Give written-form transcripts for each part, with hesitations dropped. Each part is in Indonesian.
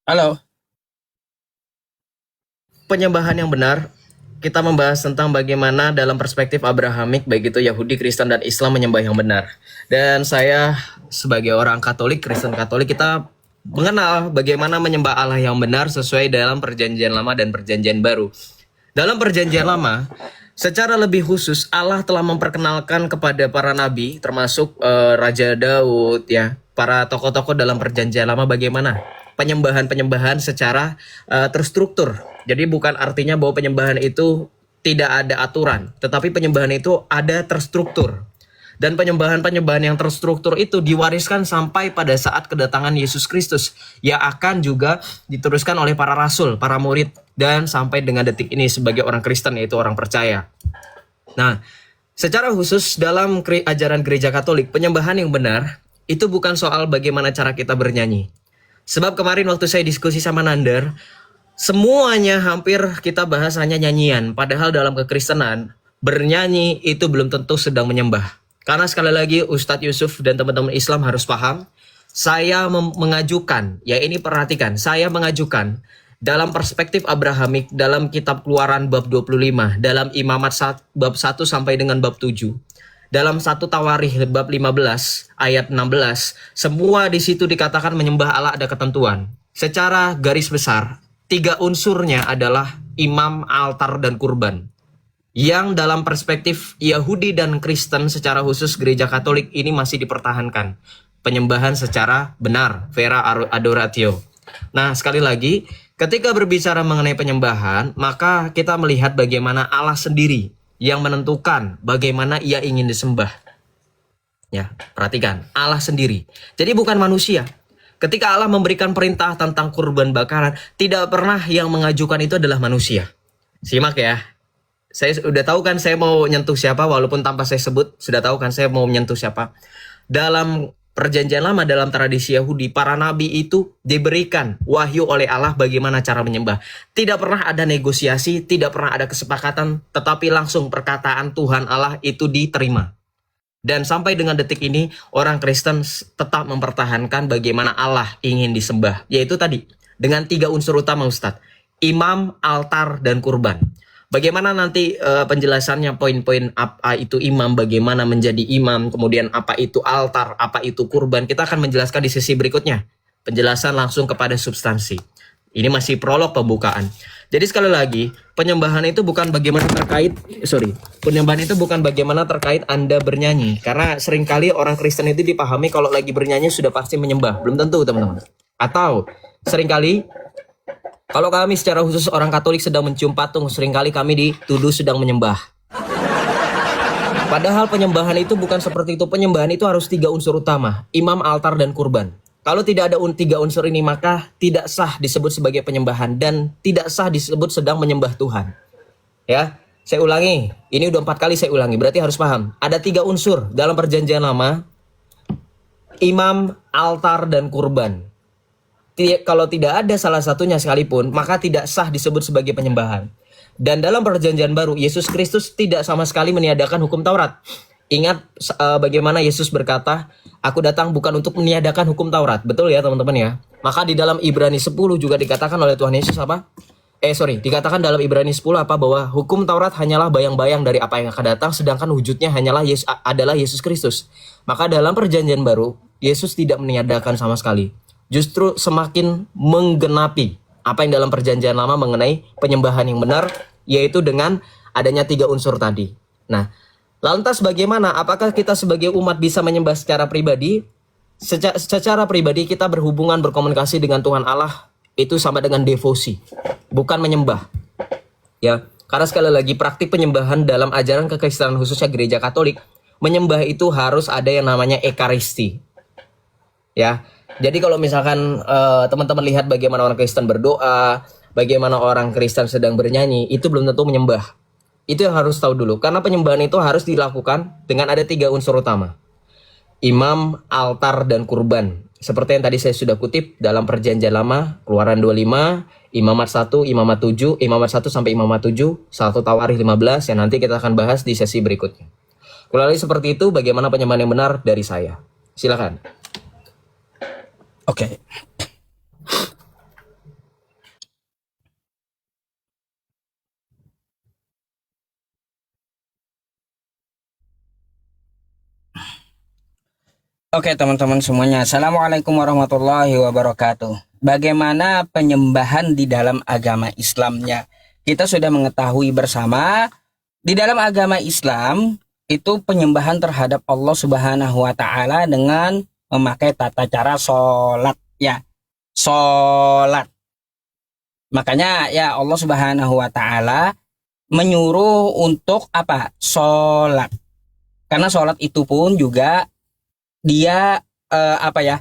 Halo, Penyembahan yang benar, kita membahas tentang bagaimana dalam perspektif Abrahamik, baik itu Yahudi, Kristen, dan Islam menyembah yang benar. Dan saya sebagai orang Katolik, Kristen Katolik, kita mengenal bagaimana menyembah Allah yang benar sesuai dalam perjanjian lama dan perjanjian baru. Dalam perjanjian lama, secara lebih khusus Allah telah memperkenalkan kepada para nabi, termasuk Raja Daud, ya, para tokoh-tokoh dalam perjanjian lama bagaimana penyembahan-penyembahan secara terstruktur. Jadi bukan artinya bahwa penyembahan itu tidak ada aturan, tetapi penyembahan itu ada terstruktur. Dan penyembahan-penyembahan yang terstruktur itu diwariskan sampai pada saat kedatangan Yesus Kristus yang akan juga diteruskan oleh para rasul, para murid, dan sampai dengan detik ini sebagai orang Kristen, yaitu orang percaya. Nah, secara khusus dalam ajaran gereja Katolik, penyembahan yang benar itu bukan soal bagaimana cara kita bernyanyi. Sebab kemarin waktu saya diskusi sama Nandar, semuanya hampir kita bahas hanya nyanyian. Padahal dalam kekristenan, bernyanyi itu belum tentu sedang menyembah. Karena sekali lagi Ustadz Yusuf dan teman-teman Islam harus paham, saya mengajukan, ya ini perhatikan, saya mengajukan dalam perspektif Abrahamik dalam kitab Keluaran bab 25, dalam Imamat bab 1 sampai dengan bab 7. Dalam 1 Tawarikh bab 15 ayat 16, semua di situ dikatakan menyembah Allah ada ketentuan. Secara garis besar, tiga unsurnya adalah imam, altar, dan kurban. Yang dalam perspektif Yahudi dan Kristen secara khusus gereja Katolik ini masih dipertahankan. Penyembahan secara benar, vera adoratio. Nah, sekali lagi, ketika berbicara mengenai penyembahan, maka kita melihat bagaimana Allah sendiri yang menentukan bagaimana ia ingin disembah. Ya, perhatikan, Allah sendiri. Jadi bukan manusia. Ketika Allah memberikan perintah tentang kurban bakaran, tidak pernah yang mengajukan itu adalah manusia. Simak ya. Saya udah tahu kan saya mau nyentuh siapa, walaupun tanpa saya sebut, sudah tahu kan saya mau menyentuh siapa. Dalam perjanjian lama, dalam tradisi Yahudi, para nabi itu diberikan wahyu oleh Allah bagaimana cara menyembah. Tidak pernah ada negosiasi, tidak pernah ada kesepakatan, tetapi langsung perkataan Tuhan Allah itu diterima. Dan sampai dengan detik ini, orang Kristen tetap mempertahankan bagaimana Allah ingin disembah. Yaitu tadi, dengan tiga unsur utama Ustadz. Imam, altar, dan kurban. Bagaimana nanti penjelasannya, poin-poin apa itu imam, bagaimana menjadi imam, kemudian apa itu altar, apa itu kurban. Kita akan menjelaskan di sesi berikutnya. Penjelasan langsung kepada substansi. Ini masih prolog pembukaan. Jadi sekali lagi, penyembahan itu bukan bagaimana penyembahan itu bukan bagaimana terkait Anda bernyanyi. Karena seringkali orang Kristen itu dipahami kalau lagi bernyanyi sudah pasti menyembah. Belum tentu teman-teman. Atau seringkali kalau kami secara khusus orang Katolik sedang mencium patung, seringkali kami dituduh sedang menyembah. Padahal penyembahan itu bukan seperti itu. Penyembahan itu harus tiga unsur utama, imam, altar, dan kurban. Kalau tidak ada tiga unsur ini, maka tidak sah disebut sebagai penyembahan dan tidak sah disebut sedang menyembah Tuhan. Ya, saya ulangi. Ini udah 4 kali saya ulangi. Berarti harus paham. Ada tiga unsur dalam perjanjian lama: imam, altar, dan kurban. Kalau tidak ada salah satunya sekalipun, maka tidak sah disebut sebagai penyembahan. Dan dalam perjanjian baru, Yesus Kristus tidak sama sekali meniadakan hukum Taurat. Ingat bagaimana Yesus berkata, aku datang bukan untuk meniadakan hukum Taurat. Betul ya teman-teman ya? Maka di dalam Ibrani 10 juga dikatakan oleh Tuhan Yesus apa? Dikatakan dalam Ibrani 10 apa? Bahwa hukum Taurat hanyalah bayang-bayang dari apa yang akan datang, sedangkan wujudnya hanyalah adalah Yesus Kristus. Maka dalam perjanjian baru, Yesus tidak meniadakan sama sekali. Justru semakin menggenapi apa yang dalam perjanjian lama mengenai penyembahan yang benar, yaitu dengan adanya tiga unsur tadi. Nah, lantas bagaimana? Apakah kita sebagai umat bisa menyembah secara pribadi? Secara pribadi kita berhubungan, berkomunikasi dengan Tuhan Allah itu sama dengan devosi, bukan menyembah. Ya, karena sekali lagi praktik penyembahan dalam ajaran kekristenan khususnya gereja Katolik, menyembah itu harus ada yang namanya ekaristi. Ya. Jadi kalau misalkan teman-teman lihat bagaimana orang Kristen berdoa, bagaimana orang Kristen sedang bernyanyi, itu belum tentu menyembah. Itu yang harus tahu dulu. Karena penyembahan itu harus dilakukan dengan ada tiga unsur utama. Imam, altar, dan kurban. Seperti yang tadi saya sudah kutip dalam perjanjian lama, Keluaran 25, Imamat 1, Imamat 7, Imamat 1 sampai Imamat 7, 1 Tawarikh 15, yang nanti kita akan bahas di sesi berikutnya. Kurang lebih seperti itu bagaimana penyembahan yang benar dari saya. Silakan. oke. Oke teman-teman semuanya, Assalamualaikum warahmatullahi wabarakatuh. Bagaimana penyembahan di dalam agama Islamnya? Kita sudah mengetahui bersama, di dalam agama Islam itu penyembahan terhadap Allah Subhanahu wa taala dengan memakai tata cara sholat ya. Sholat. Makanya ya Allah Subhanahu wa taala menyuruh untuk apa? Sholat. Karena sholat itu pun juga dia apa ya,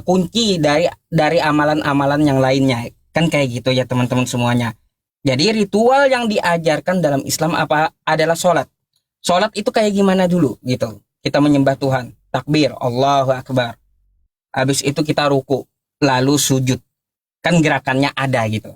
kunci dari amalan-amalan yang lainnya kan kayak gitu ya teman-teman semuanya. Jadi ritual yang diajarkan dalam Islam apa adalah sholat itu kayak gimana dulu gitu, kita menyembah Tuhan, takbir Allahu Akbar, habis itu kita ruku lalu sujud, kan gerakannya ada gitu,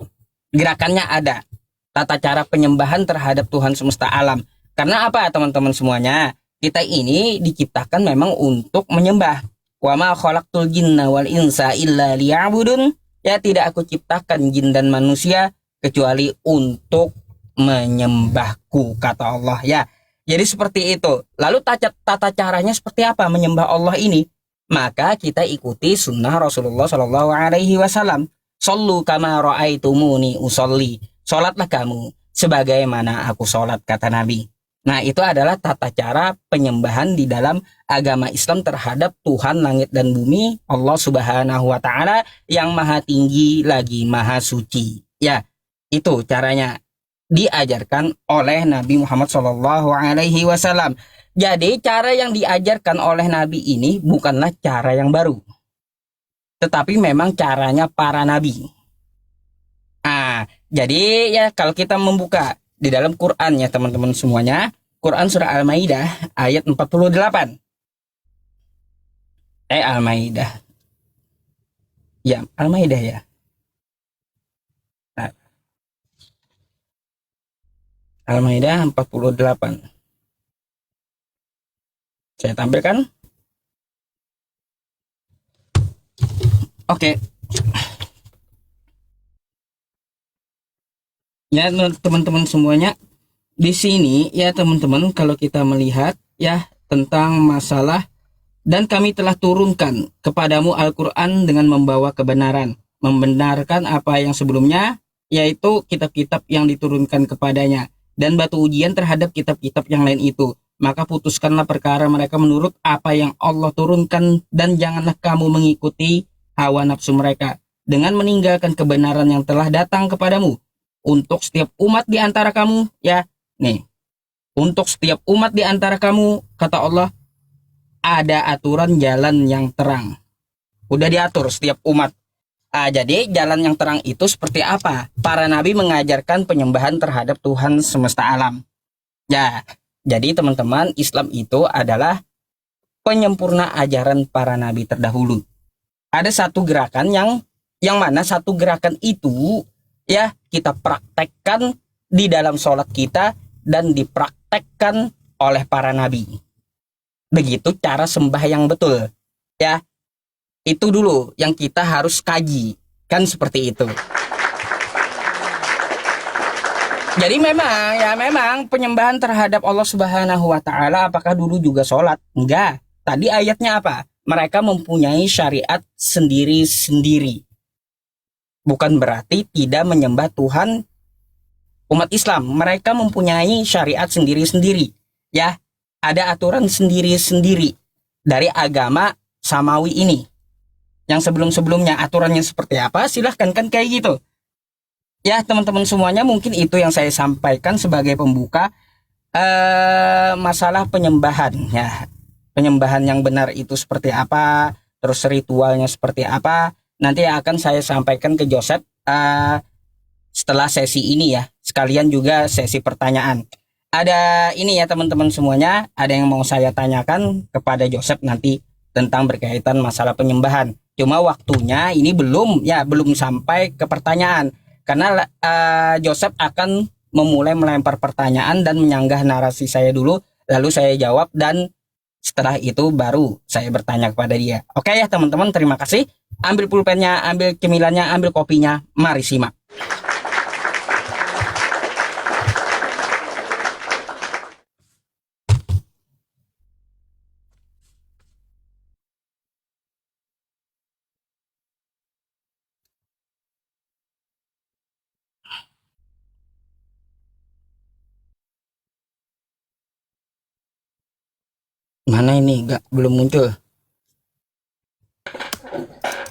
gerakannya ada, tata cara penyembahan terhadap Tuhan semesta alam. Karena apa teman-teman semuanya, kita ini diciptakan memang untuk menyembah. Wa ma khalaqtul jinna wal insa illa liya'budun. Ya, tidak aku ciptakan jin dan manusia kecuali untuk menyembahku, kata Allah ya. Jadi seperti itu. Lalu tata caranya seperti apa menyembah Allah ini? Maka kita ikuti sunnah Rasulullah Shallallahu Alaihi Wasallam. Sallu kama ra'aitumuni usolli. Sholatlah kamu sebagaimana aku sholat, kata Nabi. Nah, itu adalah tata cara penyembahan di dalam agama Islam terhadap Tuhan langit dan bumi, Allah Subhanahu wa taala yang maha tinggi lagi maha suci. Ya, itu caranya diajarkan oleh Nabi Muhammad Shallallahu alaihi wasallam. Jadi, cara yang diajarkan oleh Nabi ini bukanlah cara yang baru, tetapi memang caranya para nabi. Jadi ya kalau kita membuka di dalam Quran ya teman-teman semuanya, Quran surah Al-Maidah ayat 48. Al-Maidah. Ya, Al-Maidah ya. Nah, Al-Maidah 48. Saya tampilkan. Oke. Ya teman-teman semuanya, di sini ya teman-teman kalau kita melihat ya tentang masalah, dan kami telah turunkan kepadamu Al-Quran dengan membawa kebenaran, membenarkan apa yang sebelumnya, yaitu kitab-kitab yang diturunkan kepadanya, dan batu ujian terhadap kitab-kitab yang lain itu. Maka putuskanlah perkara mereka menurut apa yang Allah turunkan, dan janganlah kamu mengikuti hawa nafsu mereka dengan meninggalkan kebenaran yang telah datang kepadamu. Untuk setiap umat di antara kamu, ya, nih, untuk setiap umat di antara kamu, kata Allah, ada aturan jalan yang terang. Udah diatur setiap umat. Jadi jalan yang terang itu seperti apa? Para nabi mengajarkan penyembahan terhadap Tuhan semesta alam. Ya, jadi teman-teman, Islam itu adalah penyempurna ajaran para nabi terdahulu. Ada satu gerakan yang mana satu gerakan itu ya kita praktekkan di dalam sholat kita dan dipraktekkan oleh para nabi. Begitu cara sembah yang betul ya. Itu dulu yang kita harus kaji, kan seperti itu. Jadi memang penyembahan terhadap Allah Subhanahu wa taala apakah dulu juga sholat? Enggak. Tadi ayatnya apa? Mereka mempunyai syariat sendiri-sendiri. Bukan berarti tidak menyembah Tuhan umat Islam. Mereka mempunyai syariat sendiri-sendiri. Ya, ada aturan sendiri-sendiri dari agama Samawi ini. Yang sebelum-sebelumnya aturannya seperti apa, silahkan kan kayak gitu. Ya, teman-teman semuanya, mungkin itu yang saya sampaikan sebagai pembuka masalah penyembahan. Ya, penyembahan yang benar itu seperti apa, terus ritualnya seperti apa. Nanti akan saya sampaikan ke Joseph setelah sesi ini ya. Sekalian juga sesi pertanyaan. Ada ini ya teman-teman semuanya, ada yang mau saya tanyakan kepada Joseph nanti tentang berkaitan masalah penyembahan. Cuma waktunya ini belum sampai ke pertanyaan. Karena Joseph akan memulai melempar pertanyaan dan menyanggah narasi saya dulu, lalu saya jawab, dan setelah itu baru saya bertanya kepada dia. Oke ya teman-teman, terima kasih. Ambil pulpennya, ambil cemilannya, ambil kopinya. Mari simak. Mana ini? Belum muncul.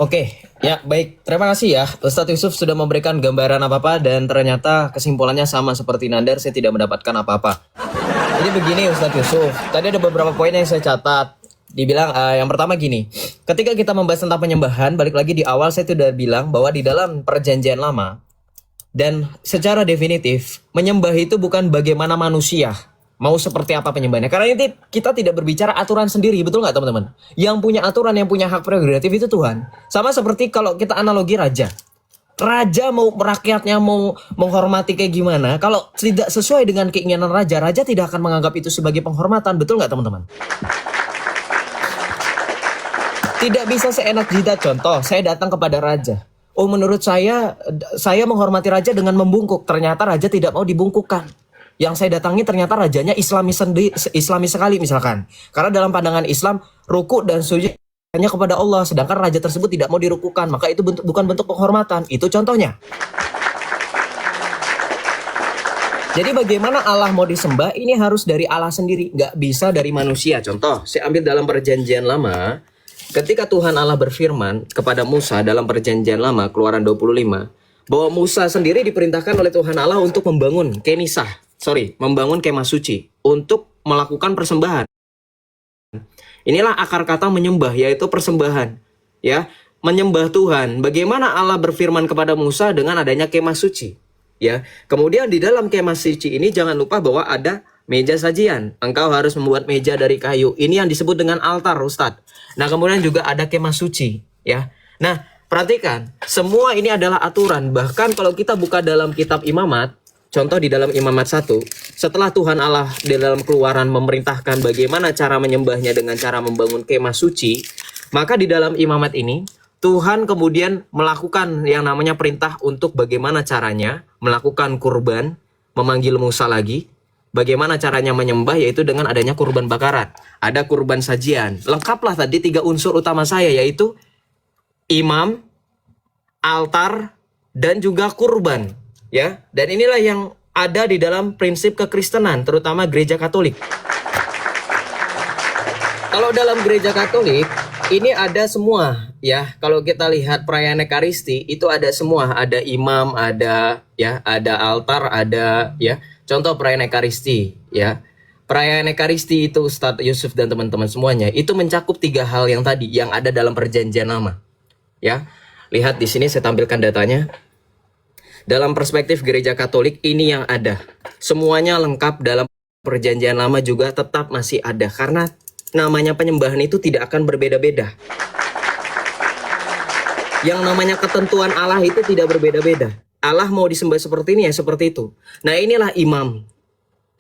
Oke, ya baik. Terima kasih ya. Ustadz Yusuf sudah memberikan gambaran apa-apa dan ternyata kesimpulannya sama seperti Nandar, saya tidak mendapatkan apa-apa. Jadi begini Ustadz Yusuf, tadi ada beberapa poin yang saya catat. Dibilang yang pertama gini, ketika kita membahas tentang penyembahan, balik lagi di awal saya sudah bilang bahwa di dalam perjanjian lama dan secara definitif menyembah itu bukan bagaimana manusia mau seperti apa penyembahnya. Karena ini kita tidak berbicara aturan sendiri, betul nggak teman-teman? Yang punya aturan, yang punya hak prerogatif itu Tuhan. Sama seperti kalau kita analogi raja. Raja mau rakyatnya mau menghormati kayak gimana, kalau tidak sesuai dengan keinginan raja, raja tidak akan menganggap itu sebagai penghormatan, betul nggak teman-teman? Tidak bisa seenak jidat. Contoh, saya datang kepada raja. Oh, menurut saya menghormati raja dengan membungkuk. Ternyata raja tidak mau dibungkukkan. Yang saya datangi ternyata rajanya Islami sekali misalkan. Karena dalam pandangan Islam, ruku dan sujud hanya kepada Allah, sedangkan raja tersebut tidak mau dirukukan, maka itu bukan bentuk penghormatan. Itu contohnya. Jadi bagaimana Allah mau disembah, ini harus dari Allah sendiri, nggak bisa dari manusia. Contoh, saya ambil dalam perjanjian lama, ketika Tuhan Allah berfirman kepada Musa dalam perjanjian lama, Keluaran 25, bahwa Musa sendiri diperintahkan oleh Tuhan Allah untuk membangun membangun kemah suci, untuk melakukan persembahan. Inilah akar kata menyembah, yaitu persembahan. Ya, menyembah Tuhan. Bagaimana Allah berfirman kepada Musa dengan adanya kemah suci. Ya, kemudian di dalam kemah suci ini jangan lupa bahwa ada meja sajian. Engkau harus membuat meja dari kayu. Ini yang disebut dengan altar, Ustadz. Nah, kemudian juga ada kemah suci. Ya, nah perhatikan, semua ini adalah aturan. Bahkan kalau kita buka dalam kitab Imamat, contoh di dalam Imamat 1, setelah Tuhan Allah di dalam Keluaran memerintahkan bagaimana cara menyembahnya dengan cara membangun kemah suci, maka di dalam Imamat ini Tuhan kemudian melakukan yang namanya perintah untuk bagaimana caranya melakukan kurban, memanggil Musa lagi, bagaimana caranya menyembah, yaitu dengan adanya kurban bakaran. Ada kurban sajian. Lengkaplah tadi 3 unsur utama saya, yaitu imam, altar, dan juga kurban. Ya, dan inilah yang ada di dalam prinsip kekristenan, terutama gereja Katolik. Kalau dalam gereja Katolik ini ada semua, ya. Kalau kita lihat perayaan Ekaristi itu ada semua, ada imam, ada altar, ada ya. Contoh perayaan Ekaristi, ya. Perayaan Ekaristi itu Ustadz Yusuf dan teman-teman semuanya itu mencakup 3 hal yang tadi yang ada dalam perjanjian lama. Ya. Lihat di sini saya tampilkan datanya. Dalam perspektif gereja Katolik ini yang ada. Semuanya lengkap dalam perjanjian lama juga tetap masih ada. Karena namanya penyembahan itu tidak akan berbeda-beda. Yang namanya ketentuan Allah itu tidak berbeda-beda. Allah mau disembah seperti ini ya seperti itu. Nah inilah imam.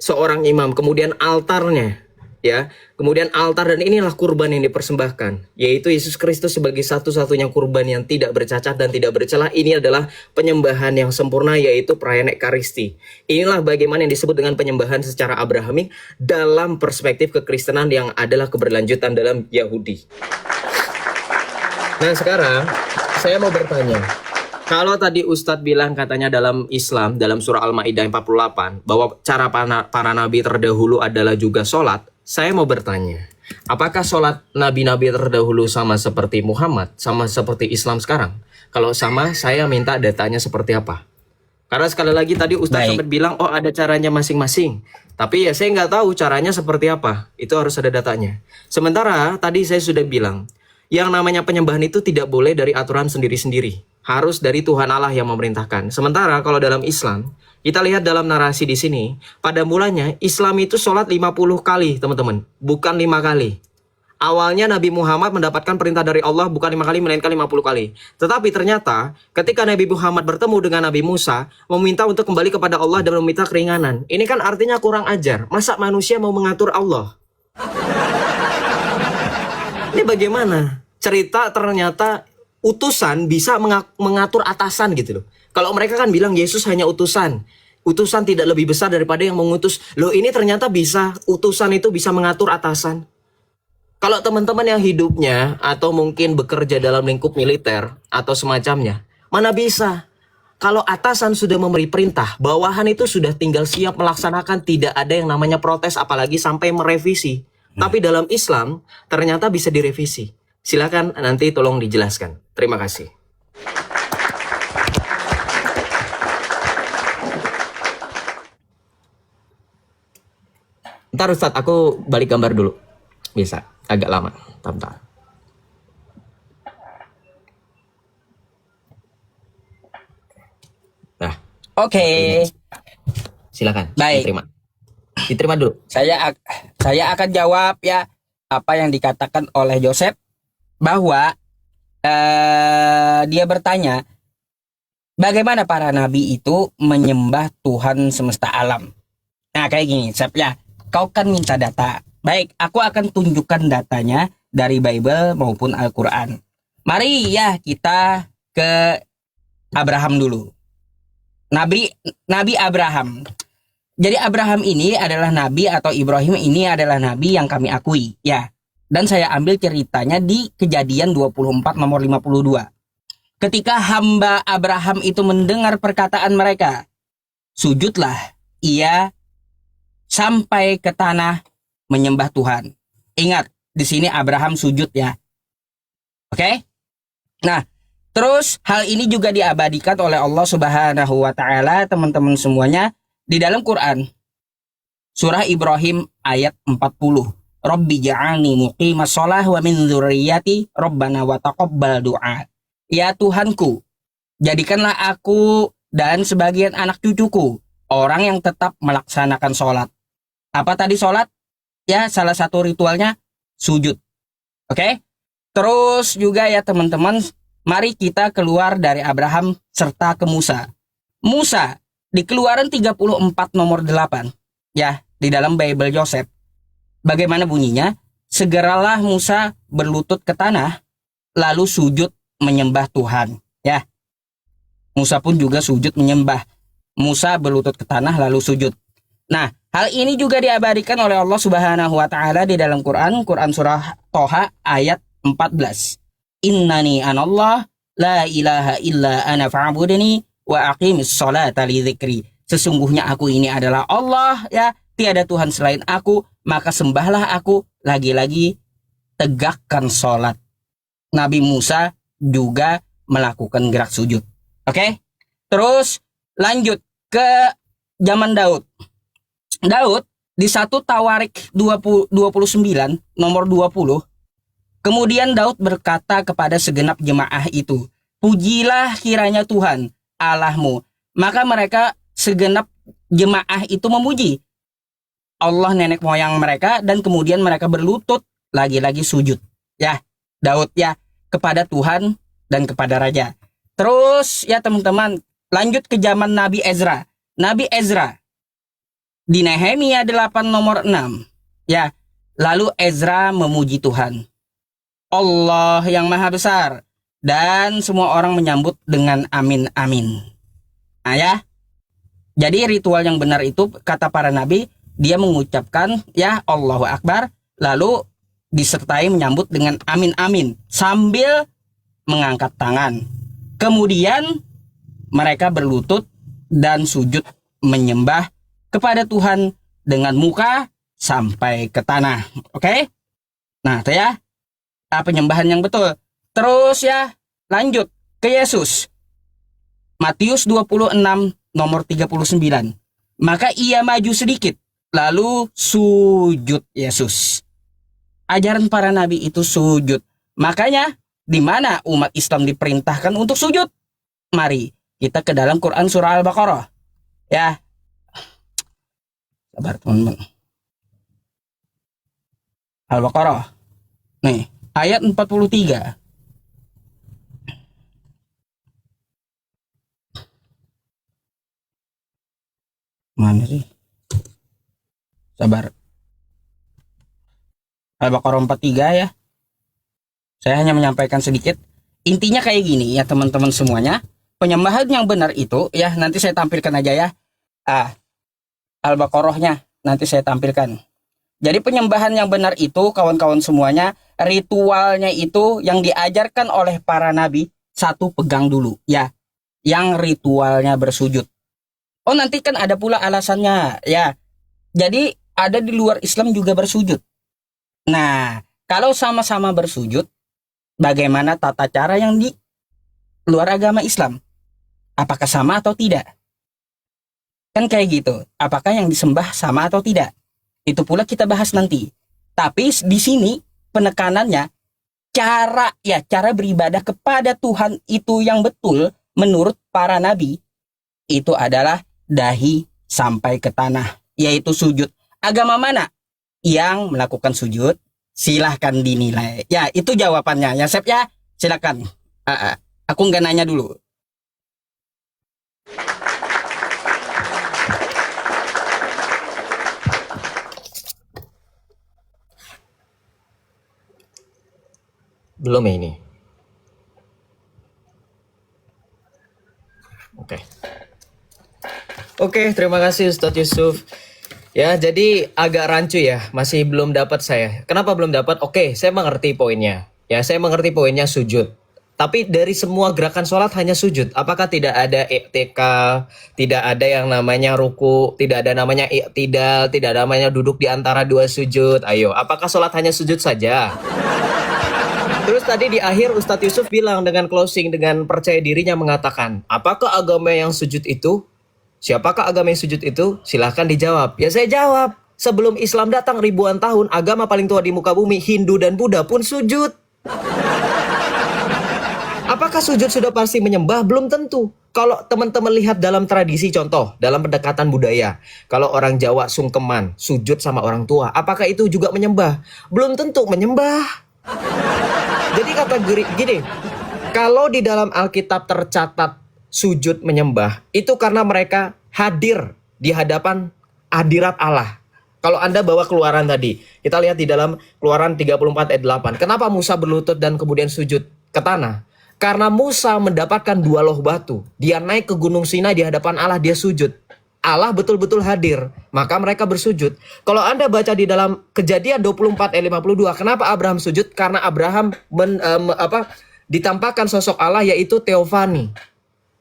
Seorang imam. Kemudian altarnya. Ya, kemudian altar, dan inilah kurban yang dipersembahkan, yaitu Yesus Kristus sebagai satu-satunya kurban yang tidak bercacat dan tidak bercela. Ini adalah penyembahan yang sempurna, yaitu perayaan Ekaristi. Inilah bagaimana yang disebut dengan penyembahan secara Abrahamik dalam perspektif kekristenan yang adalah keberlanjutan dalam Yahudi. Nah sekarang saya mau bertanya, kalau tadi Ustadz bilang katanya dalam Islam, dalam surah Al-Ma'idah 48, bahwa cara para nabi terdahulu adalah juga sholat. Saya mau bertanya, apakah sholat nabi-nabi terdahulu sama seperti Muhammad, sama seperti Islam sekarang? Kalau sama, saya minta datanya seperti apa? Karena sekali lagi tadi Ustadz sempat bilang, oh ada caranya masing-masing. Tapi ya saya nggak tahu caranya seperti apa. Itu harus ada datanya. Sementara tadi saya sudah bilang, yang namanya penyembahan itu tidak boleh dari aturan sendiri-sendiri. Harus dari Tuhan Allah yang memerintahkan. Sementara kalau dalam Islam, kita lihat dalam narasi di sini, pada mulanya Islam itu sholat 50 kali, teman-teman. Bukan 5 kali. Awalnya Nabi Muhammad mendapatkan perintah dari Allah bukan 5 kali, melainkan 50 kali. Tetapi ternyata ketika Nabi Muhammad bertemu dengan Nabi Musa, meminta untuk kembali kepada Allah dan meminta keringanan. Ini kan artinya kurang ajar. Masa manusia mau mengatur Allah? Ini bagaimana? Cerita ternyata utusan bisa mengatur atasan gitu loh. Kalau mereka kan bilang Yesus hanya utusan. Utusan tidak lebih besar daripada yang mengutus. Loh ini ternyata bisa, utusan itu bisa mengatur atasan. Kalau teman-teman yang hidupnya atau mungkin bekerja dalam lingkup militer atau semacamnya, mana bisa? Kalau atasan sudah memberi perintah, bawahan itu sudah tinggal siap melaksanakan, tidak ada yang namanya protes apalagi sampai merevisi. Tapi dalam Islam ternyata bisa direvisi. Silakan nanti tolong dijelaskan. Terima kasih. Ntar Ustadz, aku balik gambar dulu. Bisa, agak lama. Bentar. Nah, Oke. silakan. Baik. Diterima dulu. Saya akan jawab ya apa yang dikatakan oleh Joseph bahwa dia bertanya bagaimana para nabi itu menyembah Tuhan semesta alam. Nah kayak gini, Sep ya, kau kan minta data. Baik, aku akan tunjukkan datanya dari Bible maupun Al-Quran. Mari ya kita ke Abraham dulu. Nabi Abraham. Jadi Abraham ini adalah nabi atau Ibrahim ini adalah nabi yang kami akui ya. Dan saya ambil ceritanya di Kejadian 24 nomor 52. Ketika hamba Abraham itu mendengar perkataan mereka, sujudlah ia sampai ke tanah menyembah Tuhan. Ingat, di sini Abraham sujud ya. Oke? Nah, terus hal ini juga diabadikan oleh Allah Subhanahu wa taala, teman-teman semuanya, di dalam Quran surah Ibrahim ayat 40. Rabbi ja'alni muqimas shalah wa min dzurriyyati rabbana wa taqabbal du'a. Ya Tuhanku, jadikanlah aku dan sebagian anak cucuku orang yang tetap melaksanakan sholat. Apa tadi sholat? Ya, salah satu ritualnya sujud. Oke? Terus juga ya teman-teman, mari kita keluar dari Abraham serta ke Musa. Musa di Keluaran 34 nomor 8 ya, di dalam Bible Joseph. Bagaimana bunyinya? Segeralah Musa berlutut ke tanah lalu sujud menyembah Tuhan ya. Musa pun juga sujud menyembah. Musa berlutut ke tanah lalu sujud. Nah, hal ini juga diabadikan oleh Allah Subhanahu wa taala di dalam Quran surah Toha ayat 14. Innani anallah la ilaha illa ana fa'budni wa aqimis sholata li dzikri. Sesungguhnya aku ini adalah Allah ya, tiada Tuhan selain aku, maka sembahlah aku, lagi-lagi tegakkan sholat. Nabi Musa juga melakukan gerak sujud. Oke? Terus lanjut ke zaman Daud. Daud di 1 Tawarik 29 nomor 20. Kemudian Daud berkata kepada segenap jemaah itu, pujilah kiranya Tuhan Allahmu. Maka mereka segenap jemaah itu memuji Allah nenek moyang mereka, dan kemudian mereka berlutut lagi-lagi sujud ya, Daud ya, kepada Tuhan dan kepada raja. Terus ya teman-teman, lanjut ke zaman Nabi Ezra. Nabi Ezra di Nehemia 8 nomor 6 ya. Lalu Ezra memuji Tuhan Allah yang maha besar, dan semua orang menyambut dengan amin amin. Nah ya, jadi ritual yang benar itu kata para nabi, dia mengucapkan ya Allahu Akbar, lalu disertai menyambut dengan amin amin sambil mengangkat tangan. Kemudian mereka berlutut dan sujud menyembah kepada Tuhan dengan muka sampai ke tanah. Oke? Nah, itu ya penyembahan yang betul. Terus ya, lanjut ke Yesus. Matius 26 nomor 39. Maka ia maju sedikit, lalu sujud Yesus. Ajaran para nabi itu sujud. Makanya di mana umat Islam diperintahkan untuk sujud? Mari kita ke dalam Quran surah Al-Baqarah. Ya. Sabar teman-teman. Al-Baqarah. Nih, ayat 43. Mana sih? Sabar. Al-Baqarah 43 ya. Saya hanya menyampaikan sedikit. Intinya kayak gini ya teman-teman semuanya. Penyembahan yang benar itu ya, nanti saya tampilkan aja ya. Al-Baqarahnya nanti saya tampilkan. Jadi penyembahan yang benar itu kawan-kawan semuanya, ritualnya itu yang diajarkan oleh para nabi, satu pegang dulu ya, yang ritualnya bersujud. Oh nanti kan ada pula alasannya ya. Jadi ada di luar Islam juga bersujud. Nah, kalau sama-sama bersujud, bagaimana tata cara yang di luar agama Islam? Apakah sama atau tidak? Kan kayak gitu. Apakah yang disembah sama atau tidak? Itu pula kita bahas nanti. Tapi di sini penekanannya cara beribadah kepada Tuhan itu yang betul menurut para nabi itu adalah dahi sampai ke tanah, yaitu sujud. Agama mana yang melakukan sujud? Silahkan dinilai. Ya, itu jawabannya. Ya, Sep ya. Silakan. Aku nggak nanya dulu. Belum ya ini. Oke. Oke, terima kasih Ustadz Yusuf. Ya, jadi agak rancu ya, masih belum dapat saya. Kenapa belum dapat? Oke, saya mengerti poinnya. Ya, saya mengerti poinnya sujud. Tapi dari semua gerakan sholat hanya sujud. Apakah tidak ada i'tikal, tidak ada yang namanya ruku, tidak ada namanya i'tidal, tidak ada namanya duduk di antara dua sujud? Ayo, apakah sholat hanya sujud saja? Terus tadi di akhir Ustadz Yusuf bilang dengan closing, dengan percaya dirinya mengatakan, apakah agama yang sujud itu? Siapakah agama yang sujud itu? Silahkan dijawab. Ya saya jawab. Sebelum Islam datang ribuan tahun, agama paling tua di muka bumi, Hindu dan Buddha pun sujud. Apakah sujud sudah pasti menyembah? Belum tentu. Kalau teman-teman lihat dalam tradisi contoh, dalam pendekatan budaya, kalau orang Jawa sungkeman, sujud sama orang tua, apakah itu juga menyembah? Belum tentu menyembah. Jadi kata gini, kalau di dalam Alkitab tercatat sujud menyembah, itu karena mereka hadir di hadapan hadirat Allah. Kalau Anda bawa keluaran tadi, kita lihat di dalam keluaran 34 ayat 8. Kenapa Musa berlutut dan kemudian sujud ke tanah? Karena Musa mendapatkan 2 loh batu. Dia naik ke Gunung Sinai di hadapan Allah, dia sujud. Allah betul-betul hadir, maka mereka bersujud. Kalau Anda baca di dalam Kejadian 24 ayat 52, kenapa Abraham sujud? Karena Abraham ditampakkan sosok Allah, yaitu teofani.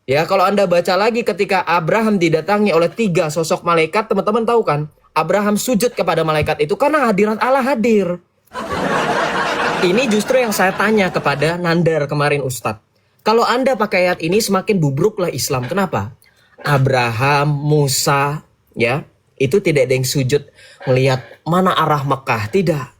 Ya, kalau Anda baca lagi ketika Abraham didatangi oleh 3 sosok malaikat, teman-teman tahu kan? Abraham sujud kepada malaikat itu karena hadirat Allah hadir. Ini justru yang saya tanya kepada Nandar kemarin Ustadz. Kalau Anda pakai ayat ini semakin bubruklah Islam. Kenapa? Abraham, Musa, ya, itu tidak ada yang sujud melihat mana arah Mekah, tidak.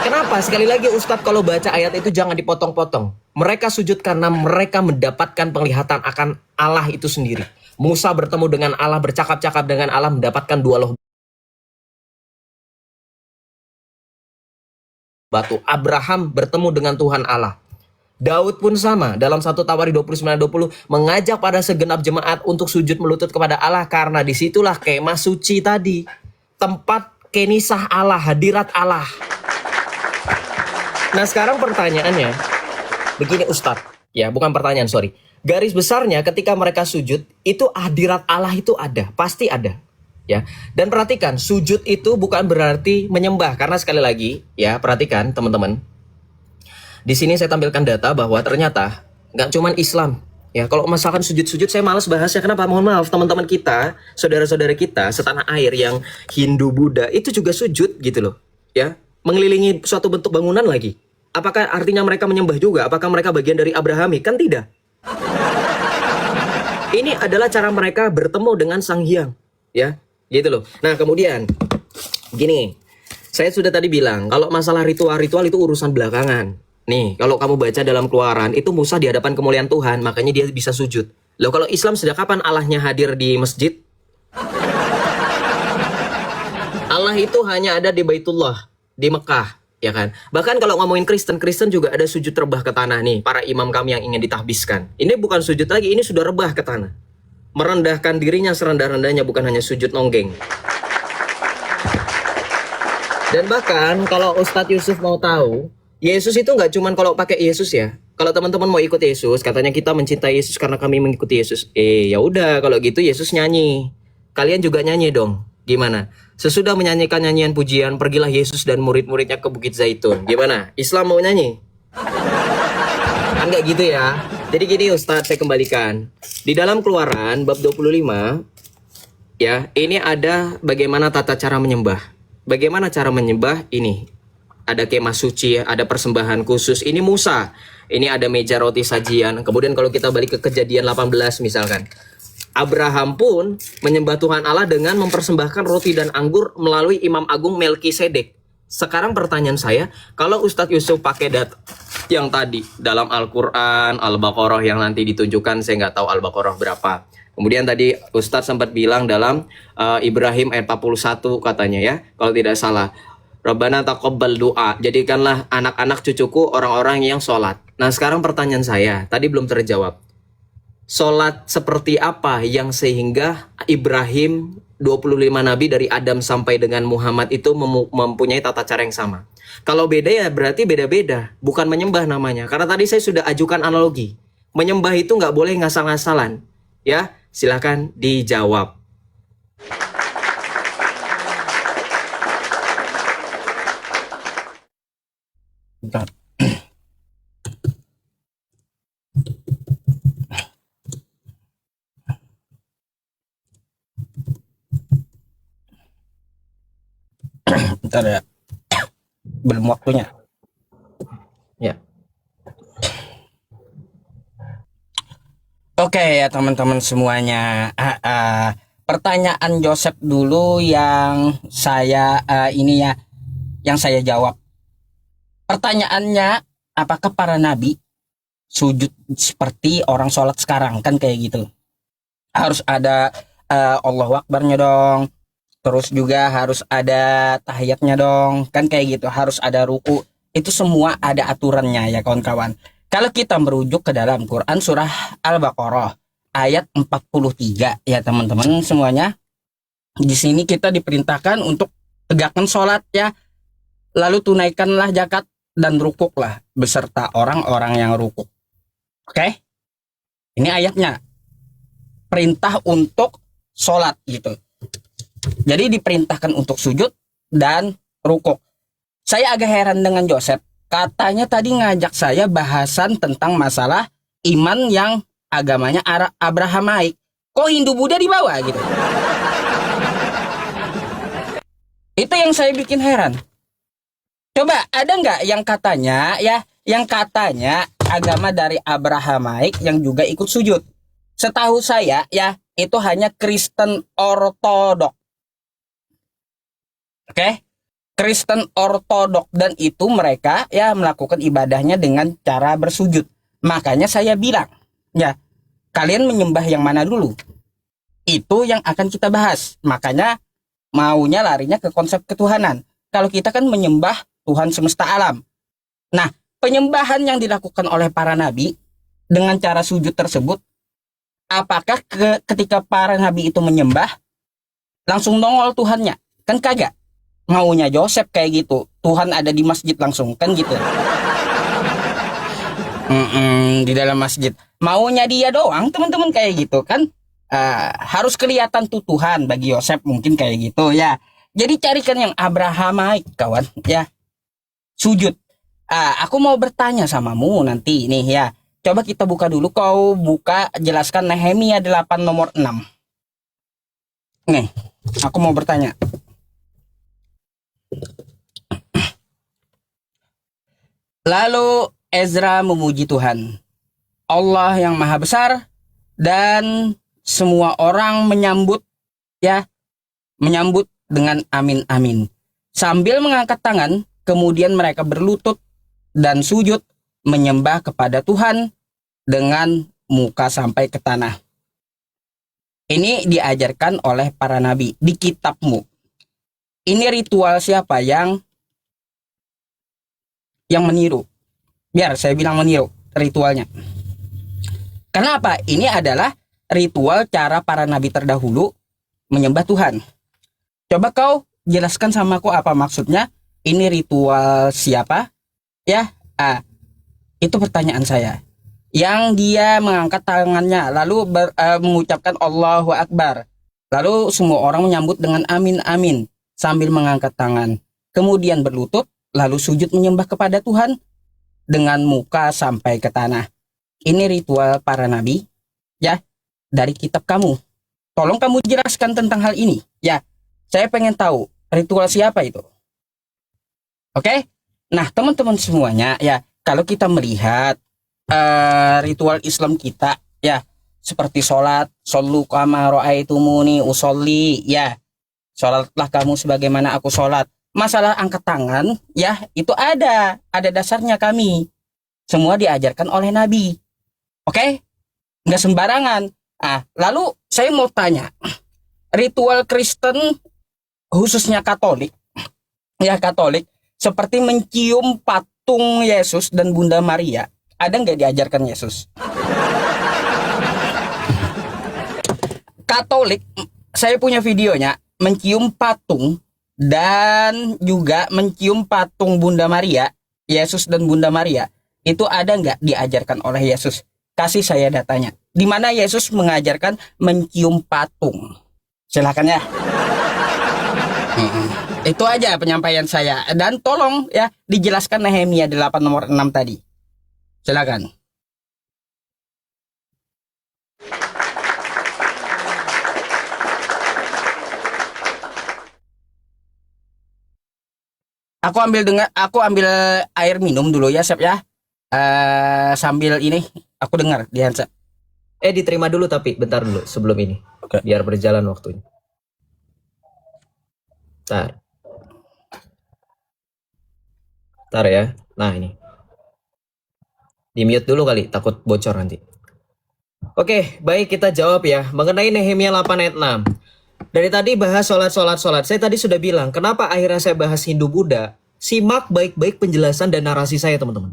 Kenapa? Sekali lagi Ustadz kalau baca ayat itu jangan dipotong-potong. Mereka sujud karena mereka mendapatkan penglihatan akan Allah itu sendiri. Musa bertemu dengan Allah, bercakap-cakap dengan Allah, mendapatkan 2 loh batu. Abraham bertemu dengan Tuhan Allah. Daud pun sama, dalam 1 Tawari 29-20 mengajak pada segenap jemaat untuk sujud melutut kepada Allah karena disitulah kemah suci tadi, tempat kenisah Allah, hadirat Allah. Nah sekarang pertanyaannya, begini Ustadz, ya bukan pertanyaan, sorry. Garis besarnya ketika mereka sujud, itu hadirat Allah itu ada, pasti ada. Ya, dan perhatikan, sujud itu bukan berarti menyembah, karena sekali lagi, ya perhatikan teman-teman. Di sini saya tampilkan data bahwa ternyata nggak cuman Islam. Ya, kalau misalkan sujud-sujud saya malas bahasnya. Kenapa? Mohon maaf teman-teman kita, saudara-saudara kita setanah air yang Hindu, Buddha itu juga sujud gitu loh. Ya, mengelilingi suatu bentuk bangunan lagi. Apakah artinya mereka menyembah juga? Apakah mereka bagian dari Abrahami? Kan tidak. Ini adalah cara mereka bertemu dengan Sang Hyang. Ya, gitu loh. Nah, kemudian gini. Saya sudah tadi bilang, kalau masalah ritual-ritual itu urusan belakangan. Nih, kalau kamu baca dalam Keluaran, itu Musa di hadapan kemuliaan Tuhan, makanya dia bisa sujud. Loh, kalau Islam sejak kapan Allahnya hadir di masjid? Allah itu hanya ada di Baitullah, di Mekah, ya kan? Bahkan kalau ngomongin Kristen, Kristen juga ada sujud rebah ke tanah nih, para imam kami yang ingin ditahbiskan. Ini bukan sujud lagi, ini sudah rebah ke tanah. Merendahkan dirinya serendah-rendahnya, bukan hanya sujud nonggeng. Dan bahkan kalau Ustadz Yusuf mau tahu, Yesus itu nggak cuman kalau pakai Yesus ya. Kalau teman-teman mau ikut Yesus, katanya kita mencintai Yesus karena kami mengikuti Yesus. Ya udah, kalau gitu Yesus nyanyi. Kalian juga nyanyi dong. Gimana? Sesudah menyanyikan nyanyian pujian, pergilah Yesus dan murid-muridnya ke Bukit Zaitun. Gimana? Islam mau nyanyi? Kan nggak gitu ya. Jadi gini Ustadz, saya kembalikan. Di dalam Keluaran bab 25, ya, ini ada bagaimana tata cara menyembah. bagaimana cara menyembah ini? Ada kemah suci, ada persembahan khusus. Ini Musa. Ini ada meja roti sajian. Kemudian kalau kita balik ke Kejadian 18 misalkan. Abraham pun menyembah Tuhan Allah dengan mempersembahkan roti dan anggur melalui Imam Agung Melkisedek. Sekarang pertanyaan saya, kalau Ustadz Yusuf pakai data yang tadi dalam Al-Quran, Al-Baqarah yang nanti ditunjukkan, saya nggak tahu Al-Baqarah berapa. Kemudian tadi Ustadz sempat bilang dalam Ibrahim ayat 41 katanya ya, kalau tidak salah. Rabbana taqabbal doa. Jadikanlah anak-anak cucuku orang-orang yang sholat. Nah sekarang pertanyaan saya, tadi belum terjawab. Sholat seperti apa yang sehingga Ibrahim 25 nabi dari Adam sampai dengan Muhammad itu mempunyai tata cara yang sama? Kalau beda ya berarti beda-beda. Bukan menyembah namanya. Karena tadi saya sudah ajukan analogi. Menyembah itu nggak boleh ngasal-ngasalan. Ya, silahkan dijawab. Bentar. Bentar ya. Belum waktunya. Ya. Oke ya teman-teman semuanya. Pertanyaan Joseph dulu yang saya yang saya jawab. Pertanyaannya, apakah para nabi sujud seperti orang sholat sekarang? Kan kayak gitu. Harus ada Allahu Akbarnya dong. Terus juga harus ada tahiyatnya dong. Kan kayak gitu. Harus ada ruku. Itu semua ada aturannya ya kawan-kawan. Kalau kita merujuk ke dalam Quran surah Al-Baqarah ayat 43 ya teman-teman semuanya. Di sini kita diperintahkan untuk tegakkan sholat ya. Lalu tunaikanlah zakat dan rukuklah beserta orang-orang yang rukuk. Oke? Ini ayatnya. Perintah untuk sholat gitu. Jadi diperintahkan untuk sujud dan rukuk. Saya agak heran dengan Joseph. Katanya tadi ngajak saya bahasan tentang masalah iman yang agamanya Abrahamaik. Kok Hindu Buddha di bawah gitu? Itu yang saya bikin heran. Coba ada nggak yang katanya agama dari Abrahamaik yang juga ikut sujud? Setahu saya ya itu hanya Kristen Ortodok. Oke? Kristen Ortodok dan itu mereka ya melakukan ibadahnya dengan cara bersujud. Makanya saya bilang, ya, kalian menyembah yang mana dulu? Itu yang akan kita bahas. Makanya maunya larinya ke konsep ketuhanan. Kalau kita kan menyembah Tuhan semesta alam. Nah, penyembahan yang dilakukan oleh para nabi dengan cara sujud tersebut, apakah ketika para nabi itu menyembah langsung nongol Tuhannya? Kan kagak. Maunya Joseph kayak gitu. Tuhan ada di masjid langsung, kan gitu. Di dalam masjid. Maunya dia doang, teman-teman kayak gitu kan. Harus kelihatan tuh Tuhan bagi Joseph mungkin kayak gitu ya. Jadi carikan yang Abrahamaik kawan ya. Sujud. Aku mau bertanya samamu nanti nih ya. Coba kita buka dulu. Kau buka jelaskan Nehemia 8 nomor 6. Nih, aku mau bertanya. Lalu Ezra memuji Tuhan, Allah yang maha besar, dan semua orang menyambut dengan amin amin. Sambil mengangkat tangan, kemudian mereka berlutut dan sujud menyembah kepada Tuhan dengan muka sampai ke tanah. Ini diajarkan oleh para nabi di kitabmu. Ini ritual siapa yang meniru? Biar saya bilang meniru ritualnya. Kenapa? Ini adalah ritual cara para nabi terdahulu menyembah Tuhan. Coba kau jelaskan sama aku apa maksudnya? Ini ritual siapa? Ya, itu pertanyaan saya. Yang dia mengangkat tangannya lalu mengucapkan Allahu Akbar. Lalu semua orang menyambut dengan amin amin sambil mengangkat tangan. Kemudian berlutut lalu sujud menyembah kepada Tuhan dengan muka sampai ke tanah. Ini ritual para nabi ya dari kitab kamu. Tolong kamu jelaskan tentang hal ini ya. Saya pengen tahu Ritual siapa itu? Oke? Nah, teman-teman semuanya ya, kalau kita melihat ritual Islam kita ya, seperti sholat, shollu kama ra'aitumuni usolli ya. Sholatlah kamu sebagaimana aku sholat. Masalah angkat tangan ya, itu ada dasarnya kami. Semua diajarkan oleh Nabi. Oke? Nggak sembarangan. Lalu saya mau tanya, ritual Kristen khususnya Katolik ya, Katolik seperti mencium patung Yesus dan Bunda Maria, ada nggak diajarkan Yesus? Katolik, saya punya videonya, mencium patung dan juga mencium patung Bunda Maria, Yesus dan Bunda Maria, itu ada nggak diajarkan oleh Yesus? Kasih saya datanya. Di mana Yesus mengajarkan mencium patung? Silakan ya. Itu aja penyampaian saya. Dan tolong ya dijelaskan Nehemia 8 nomor 6 tadi. Silakan. Aku ambil air minum dulu ya, Sep ya. Sambil ini aku dengar di handset. Diterima dulu tapi bentar dulu sebelum ini. Oke. Biar berjalan waktunya. Bentar ya. Nah ini. Di mute dulu kali, takut bocor nanti. Oke, baik kita jawab ya. Mengenai Nehemia 8 ayat 6. Dari tadi bahas sholat. Saya tadi sudah bilang, kenapa akhirnya saya bahas Hindu Buddha? Simak baik-baik penjelasan dan narasi saya teman-teman.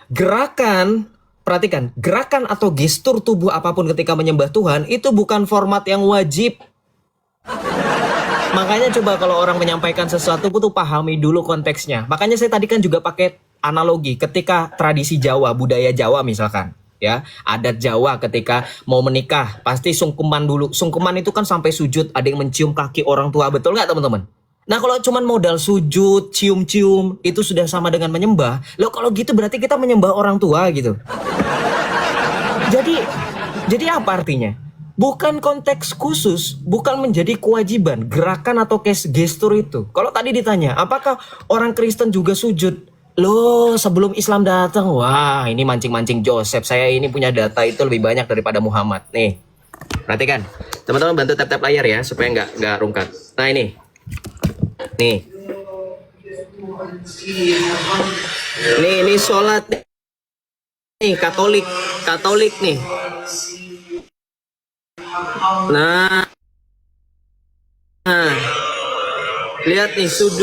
Gerakan, perhatikan, gerakan atau gestur tubuh apapun ketika menyembah Tuhan, itu bukan format yang wajib. Makanya coba kalau orang menyampaikan sesuatu tuh pahami dulu konteksnya. Makanya saya tadi kan juga pakai analogi ketika tradisi Jawa, budaya Jawa misalkan. Ya, adat Jawa ketika mau menikah pasti sungkeman dulu. Sungkeman itu kan sampai sujud, ada yang mencium kaki orang tua, betul nggak teman-teman? Nah kalau cuman modal sujud, cium-cium, itu sudah sama dengan menyembah. Loh kalau gitu berarti kita menyembah orang tua gitu. Jadi apa artinya? Bukan konteks khusus, bukan menjadi kewajiban gerakan atau gestur itu. Kalau tadi ditanya, apakah orang Kristen juga sujud? Loh, sebelum Islam datang, wah ini mancing-mancing Joseph. Saya ini punya data itu lebih banyak daripada Muhammad. Nih, perhatikan. Teman-teman bantu tap-tap layar ya, supaya nggak rungkat. Nah ini. Nih. Ini sholat. Nih, Katolik nih. Nah. Lihat nih, sujud.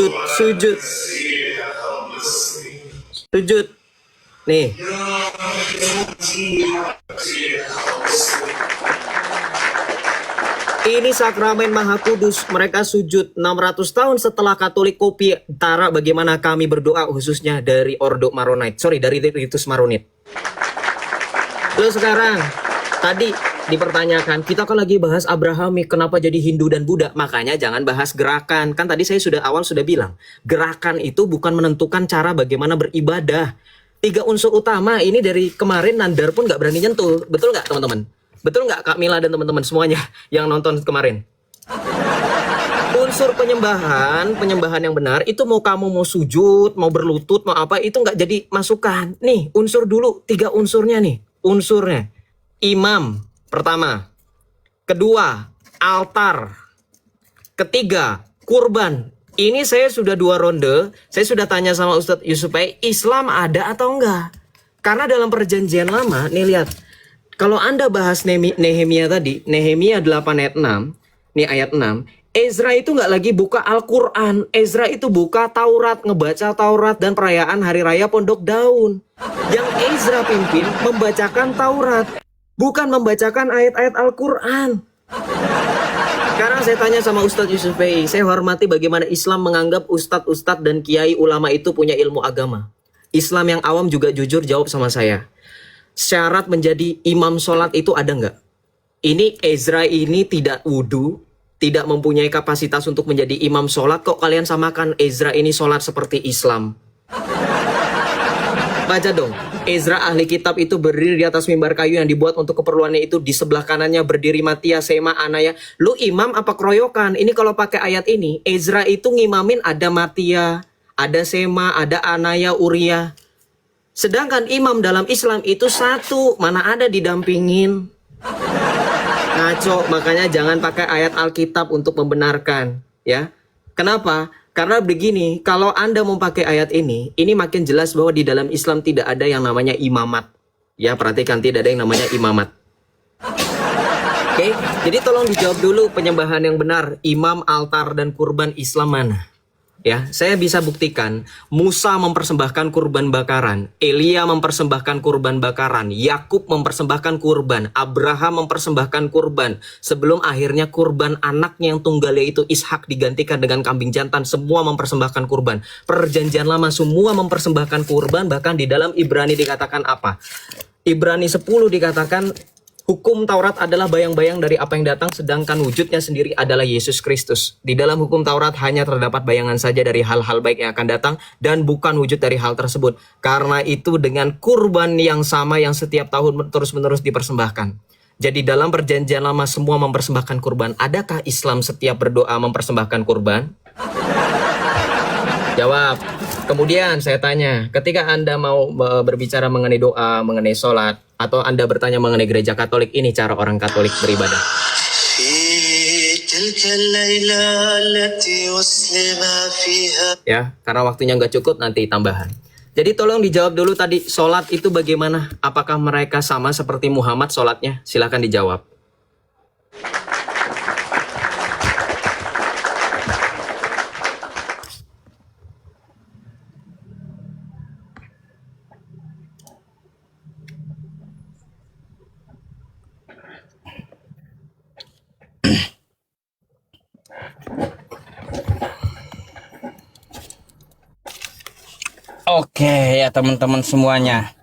Nih. Ini sakramen Maha Kudus. Mereka sujud 600 tahun setelah Katolik kopi tara bagaimana kami berdoa khususnya dari Ordo Maronite. Dari Ritus Maronit. Lalu sekarang tadi dipertanyakan, kita kan lagi bahas Abrahamik, kenapa jadi Hindu dan Buddha? Makanya jangan bahas gerakan. Kan tadi saya sudah bilang, gerakan itu bukan menentukan cara bagaimana beribadah. 3 unsur utama ini dari kemarin Nandar pun nggak berani nyentuh. Betul nggak teman-teman? Betul nggak Kak Mila dan teman-teman semuanya yang nonton kemarin? Unsur penyembahan yang benar itu mau kamu mau sujud, mau berlutut, mau apa itu nggak jadi masukan. Nih unsur dulu, 3 unsurnya nih. Unsurnya, imam pertama, kedua altar, ketiga kurban. Ini saya sudah 2 ronde, saya sudah tanya sama Ustadz Yusuf, Islam ada atau enggak? Karena dalam perjanjian lama, nih lihat, kalau Anda bahas Nehemia tadi, Nehemia 8 ayat 6, nih ayat 6, Ezra itu nggak lagi buka Al-Quran, Ezra itu buka Taurat, ngebaca Taurat dan perayaan Hari Raya Pondok Daun. Yang Ezra pimpin membacakan Taurat, bukan membacakan ayat-ayat Al-Quran. Sekarang saya tanya sama Ustadz Yusuf Fei, saya hormati bagaimana Islam menganggap ustadz-ustadz dan kiai ulama itu punya ilmu agama. Islam yang awam juga jujur jawab sama saya. Syarat menjadi imam sholat itu ada nggak? Ini Ezra ini tidak wudhu, tidak mempunyai kapasitas untuk menjadi imam sholat, kok kalian samakan Ezra ini sholat seperti Islam? Baca dong. Ezra ahli kitab itu berdiri di atas mimbar kayu yang dibuat untuk keperluannya itu. Di sebelah kanannya berdiri Matia, Sema, Anaya. Lu imam apa keroyokan? Ini kalau pakai ayat ini, Ezra itu ngimamin ada Matia, ada Sema, ada Anaya, Uria. Sedangkan imam dalam Islam itu satu, mana ada didampingin. Ngaco, makanya jangan pakai ayat Alkitab untuk membenarkan, ya. Kenapa? Karena begini, kalau Anda mau pakai ayat ini makin jelas bahwa di dalam Islam tidak ada yang namanya imamat. Ya, perhatikan, tidak ada yang namanya imamat. Oke, jadi tolong dijawab dulu penyembahan yang benar, imam, altar, dan kurban Islam mana? Ya, saya bisa buktikan Musa mempersembahkan kurban bakaran, Elia mempersembahkan kurban bakaran, Yakub mempersembahkan kurban, Abraham mempersembahkan kurban. Sebelum akhirnya kurban anaknya yang tunggalnya itu Ishak digantikan dengan kambing jantan, semua mempersembahkan kurban. Perjanjian lama semua mempersembahkan kurban, bahkan di dalam Ibrani dikatakan apa? Ibrani 10 dikatakan hukum Taurat adalah bayang-bayang dari apa yang datang, sedangkan wujudnya sendiri adalah Yesus Kristus. Di dalam hukum Taurat hanya terdapat bayangan saja dari hal-hal baik yang akan datang dan bukan wujud dari hal tersebut. Karena itu dengan kurban yang sama yang setiap tahun terus-menerus dipersembahkan. Jadi dalam perjanjian lama semua mempersembahkan kurban. Adakah Islam setiap berdoa mempersembahkan kurban? Jawab. Kemudian saya tanya, ketika Anda mau berbicara mengenai doa, mengenai sholat, atau Anda bertanya mengenai gereja Katolik, ini cara orang Katolik beribadah. Ya, karena waktunya nggak cukup, nanti tambahan. Jadi tolong dijawab dulu tadi, sholat itu bagaimana? Apakah mereka sama seperti Muhammad sholatnya? Silahkan dijawab. Oke ya teman-teman semuanya,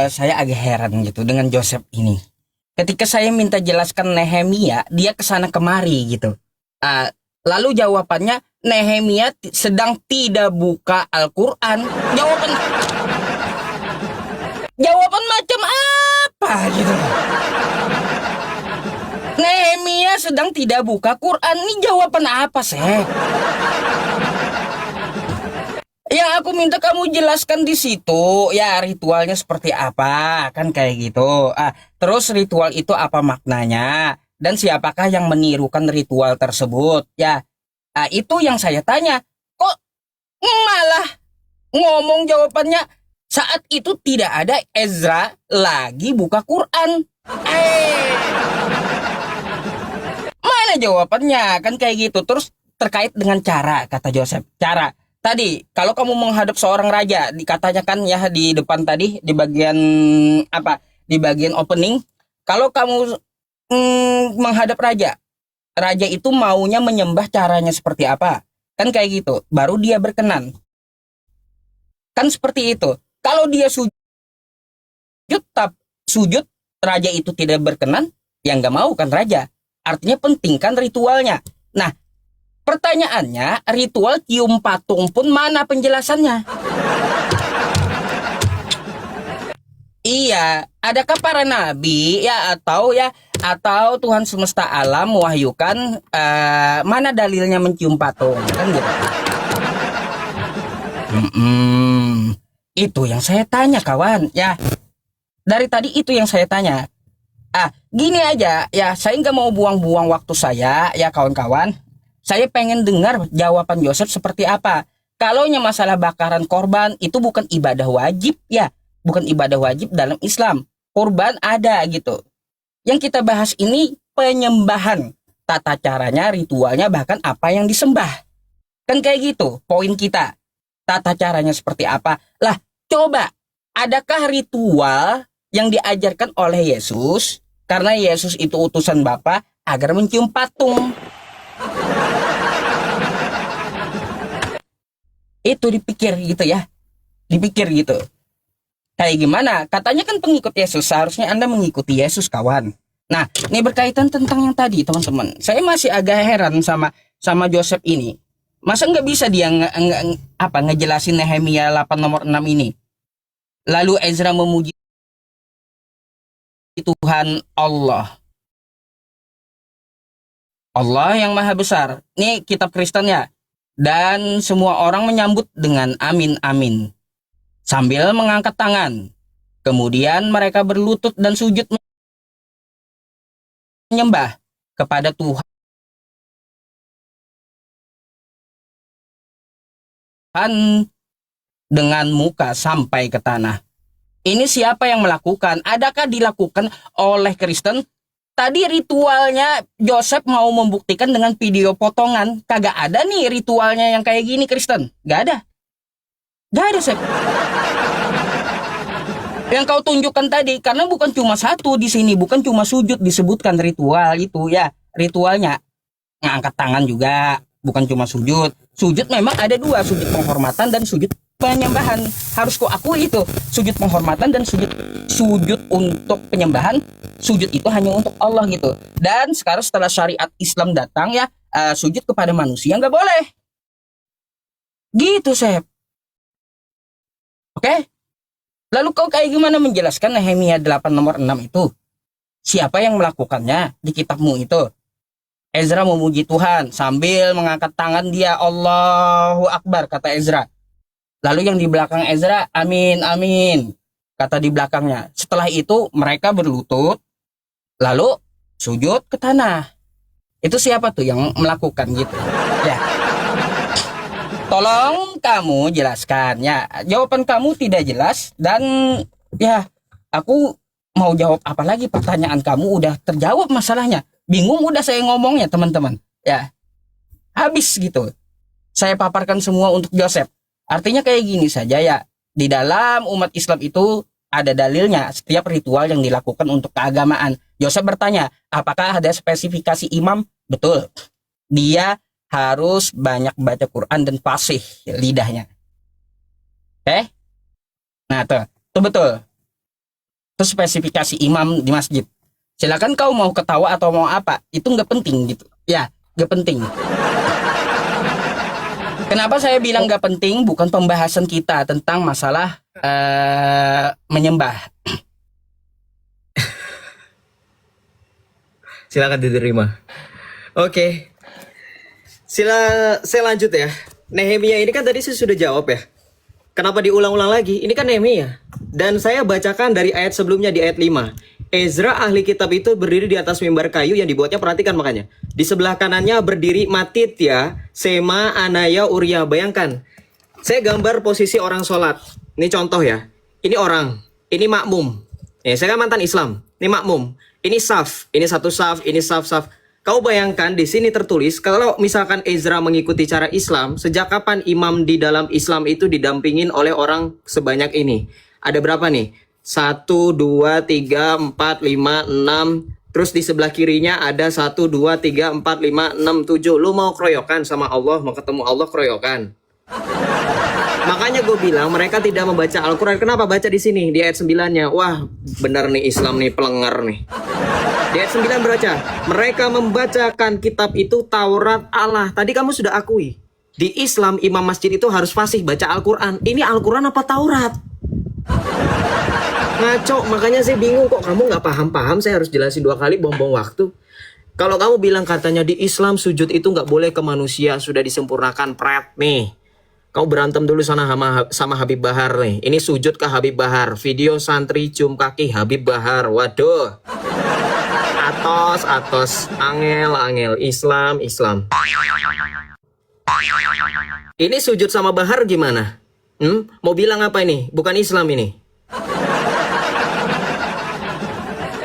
saya agak heran gitu dengan Joseph ini. Ketika saya minta jelaskan Nehemia, dia kesana kemari gitu. Lalu jawabannya Nehemia sedang tidak buka Al-Quran. Jawaban macam apa gitu? Nehemia sedang tidak buka Quran. Ini jawaban apa sih? Yang aku minta kamu jelaskan di situ, ya ritualnya seperti apa, kan kayak gitu. Terus ritual itu apa maknanya dan siapakah yang menirukan ritual tersebut? Ya, itu yang saya tanya. Kok malah ngomong jawabannya saat itu tidak ada Ezra lagi buka Quran? Mana jawabannya? Kan kayak gitu. Terus terkait dengan cara, kata Joseph. Cara. Tadi, kalau kamu menghadap seorang raja, dikatanya kan ya di depan tadi, di bagian apa? Di bagian opening, kalau kamu menghadap raja, raja itu maunya menyembah caranya seperti apa? Kan kayak gitu, baru dia berkenan. Kan seperti itu. Kalau dia sujud, raja itu tidak berkenan, ya nggak mau kan raja. Artinya penting kan ritualnya. Nah, pertanyaannya, ritual cium patung pun mana penjelasannya? Iya, adakah para nabi atau Tuhan semesta alam mewahyukan mana dalilnya mencium patung kan gitu? Itu yang saya tanya kawan ya. Dari tadi itu yang saya tanya. Gini aja ya, saya nggak mau buang-buang waktu saya ya kawan-kawan. Saya pengen dengar jawaban Joseph seperti apa. Kalaunya masalah bakaran korban itu bukan ibadah wajib ya. Bukan ibadah wajib dalam Islam. Korban ada gitu. Yang kita bahas ini penyembahan. Tata caranya, ritualnya, bahkan apa yang disembah. Kan kayak gitu poin kita. Tata caranya seperti apa. Lah coba, adakah ritual yang diajarkan oleh Yesus? Karena Yesus itu utusan Bapa agar mencium patung. Itu dipikir gitu ya. Dipikir gitu. Kayak gimana? Katanya kan pengikut Yesus. Seharusnya Anda mengikuti Yesus kawan. Nah, ini berkaitan tentang yang tadi teman-teman. Saya masih agak heran sama Joseph ini. Masa nggak bisa dia ngejelasin Nehemia 8 nomor 6 ini? Lalu Ezra memuji Tuhan Allah. Allah yang maha besar. Ini kitab Kristen ya. Dan semua orang menyambut dengan amin amin. Sambil mengangkat tangan. Kemudian mereka berlutut dan sujud menyembah kepada Tuhan dengan muka sampai ke tanah. Ini siapa yang melakukan? Adakah dilakukan oleh Kristen? Tadi ritualnya Joseph mau membuktikan dengan video potongan. Kagak ada nih ritualnya yang kayak gini Kristen. Gak ada. Gak ada, Sep. Yang kau tunjukkan tadi, karena bukan cuma satu di sini, bukan cuma sujud disebutkan ritual itu ya. Ritualnya ngangkat tangan juga, bukan cuma sujud. Sujud memang ada dua, sujud penghormatan dan sujud penyembahan. Harus ku akui itu, sujud penghormatan dan sujud untuk penyembahan. Sujud itu hanya untuk Allah gitu. Dan sekarang setelah syariat Islam datang ya, sujud kepada manusia nggak boleh. Gitu, Sep. Oke? Lalu kau kayak gimana menjelaskan Nehemia 8 nomor 6 itu? Siapa yang melakukannya di kitabmu itu? Ezra memuji Tuhan sambil mengangkat tangan dia, Allahu Akbar, kata Ezra. Lalu yang di belakang Ezra, amin, amin, kata di belakangnya. Setelah itu mereka berlutut, lalu sujud ke tanah. Itu siapa tuh yang melakukan gitu? Ya. Tolong kamu jelaskan ya. Jawaban kamu tidak jelas dan ya aku mau jawab apa lagi, pertanyaan kamu udah terjawab masalahnya. Bingung udah saya ngomongnya teman-teman. Ya. Habis gitu. Saya paparkan semua untuk Joseph. Artinya kayak gini saja ya. Di dalam umat Islam itu ada dalilnya setiap ritual yang dilakukan untuk keagamaan. Joseph bertanya, apakah ada spesifikasi imam? Betul. Dia harus banyak baca Quran dan fasih lidahnya. Oke? Nah, itu betul. Itu spesifikasi imam di masjid. Silakan kau mau ketawa atau mau apa, itu nggak penting gitu. Ya, nggak penting. Kenapa saya bilang nggak penting? Bukan pembahasan kita tentang masalah menyembah. Silakan diterima. Oke. Saya lanjut ya. Nehemia ini kan tadi saya sudah jawab ya. Kenapa diulang-ulang lagi? Ini kan Nehemia. Dan saya bacakan dari ayat sebelumnya di ayat 5. Ezra ahli kitab itu berdiri di atas mimbar kayu yang dibuatnya, perhatikan makanya. Di sebelah kanannya berdiri Matitya, Sema, Anaya, Uria. Bayangkan. Saya gambar posisi orang sholat. Ini contoh ya. Ini orang. Ini makmum. Ya, saya kan mantan Islam. Ini makmum. Ini saf. Ini satu saf. Ini saf-saf. Kau bayangkan di sini tertulis kalau misalkan Ezra mengikuti cara Islam, sejak kapan imam di dalam Islam itu didampingin oleh orang sebanyak ini? Ada berapa nih? 1, 2, 3, 4, 5, 6. Terus di sebelah kirinya ada 1, 2, 3, 4, 5, 6, 7. Lu mau keroyokan sama Allah, mau ketemu Allah keroyokan. Makanya gue bilang mereka tidak membaca Al-Quran. Kenapa baca di sini di ayat 9-nya? Wah, benar nih Islam nih, pelenggar nih. Di ayat 9 baca, mereka membacakan kitab itu Taurat Allah. Tadi kamu sudah akui. Di Islam imam masjid itu harus fasih baca Al-Quran. Ini Al-Quran apa Taurat? Ngaco, makanya saya bingung kok kamu nggak paham-paham. Saya harus jelasin 2 kali, buang-buang waktu. Kalau kamu bilang katanya di Islam sujud itu nggak boleh ke manusia, sudah disempurnakan, pret nih. Kau berantem dulu sana sama Habib Bahar nih. Ini sujud ke Habib Bahar. Video santri cium kaki Habib Bahar. Waduh. Atos, angel, Islam. Ini sujud sama Bahar gimana? Mau bilang apa ini? Bukan Islam ini.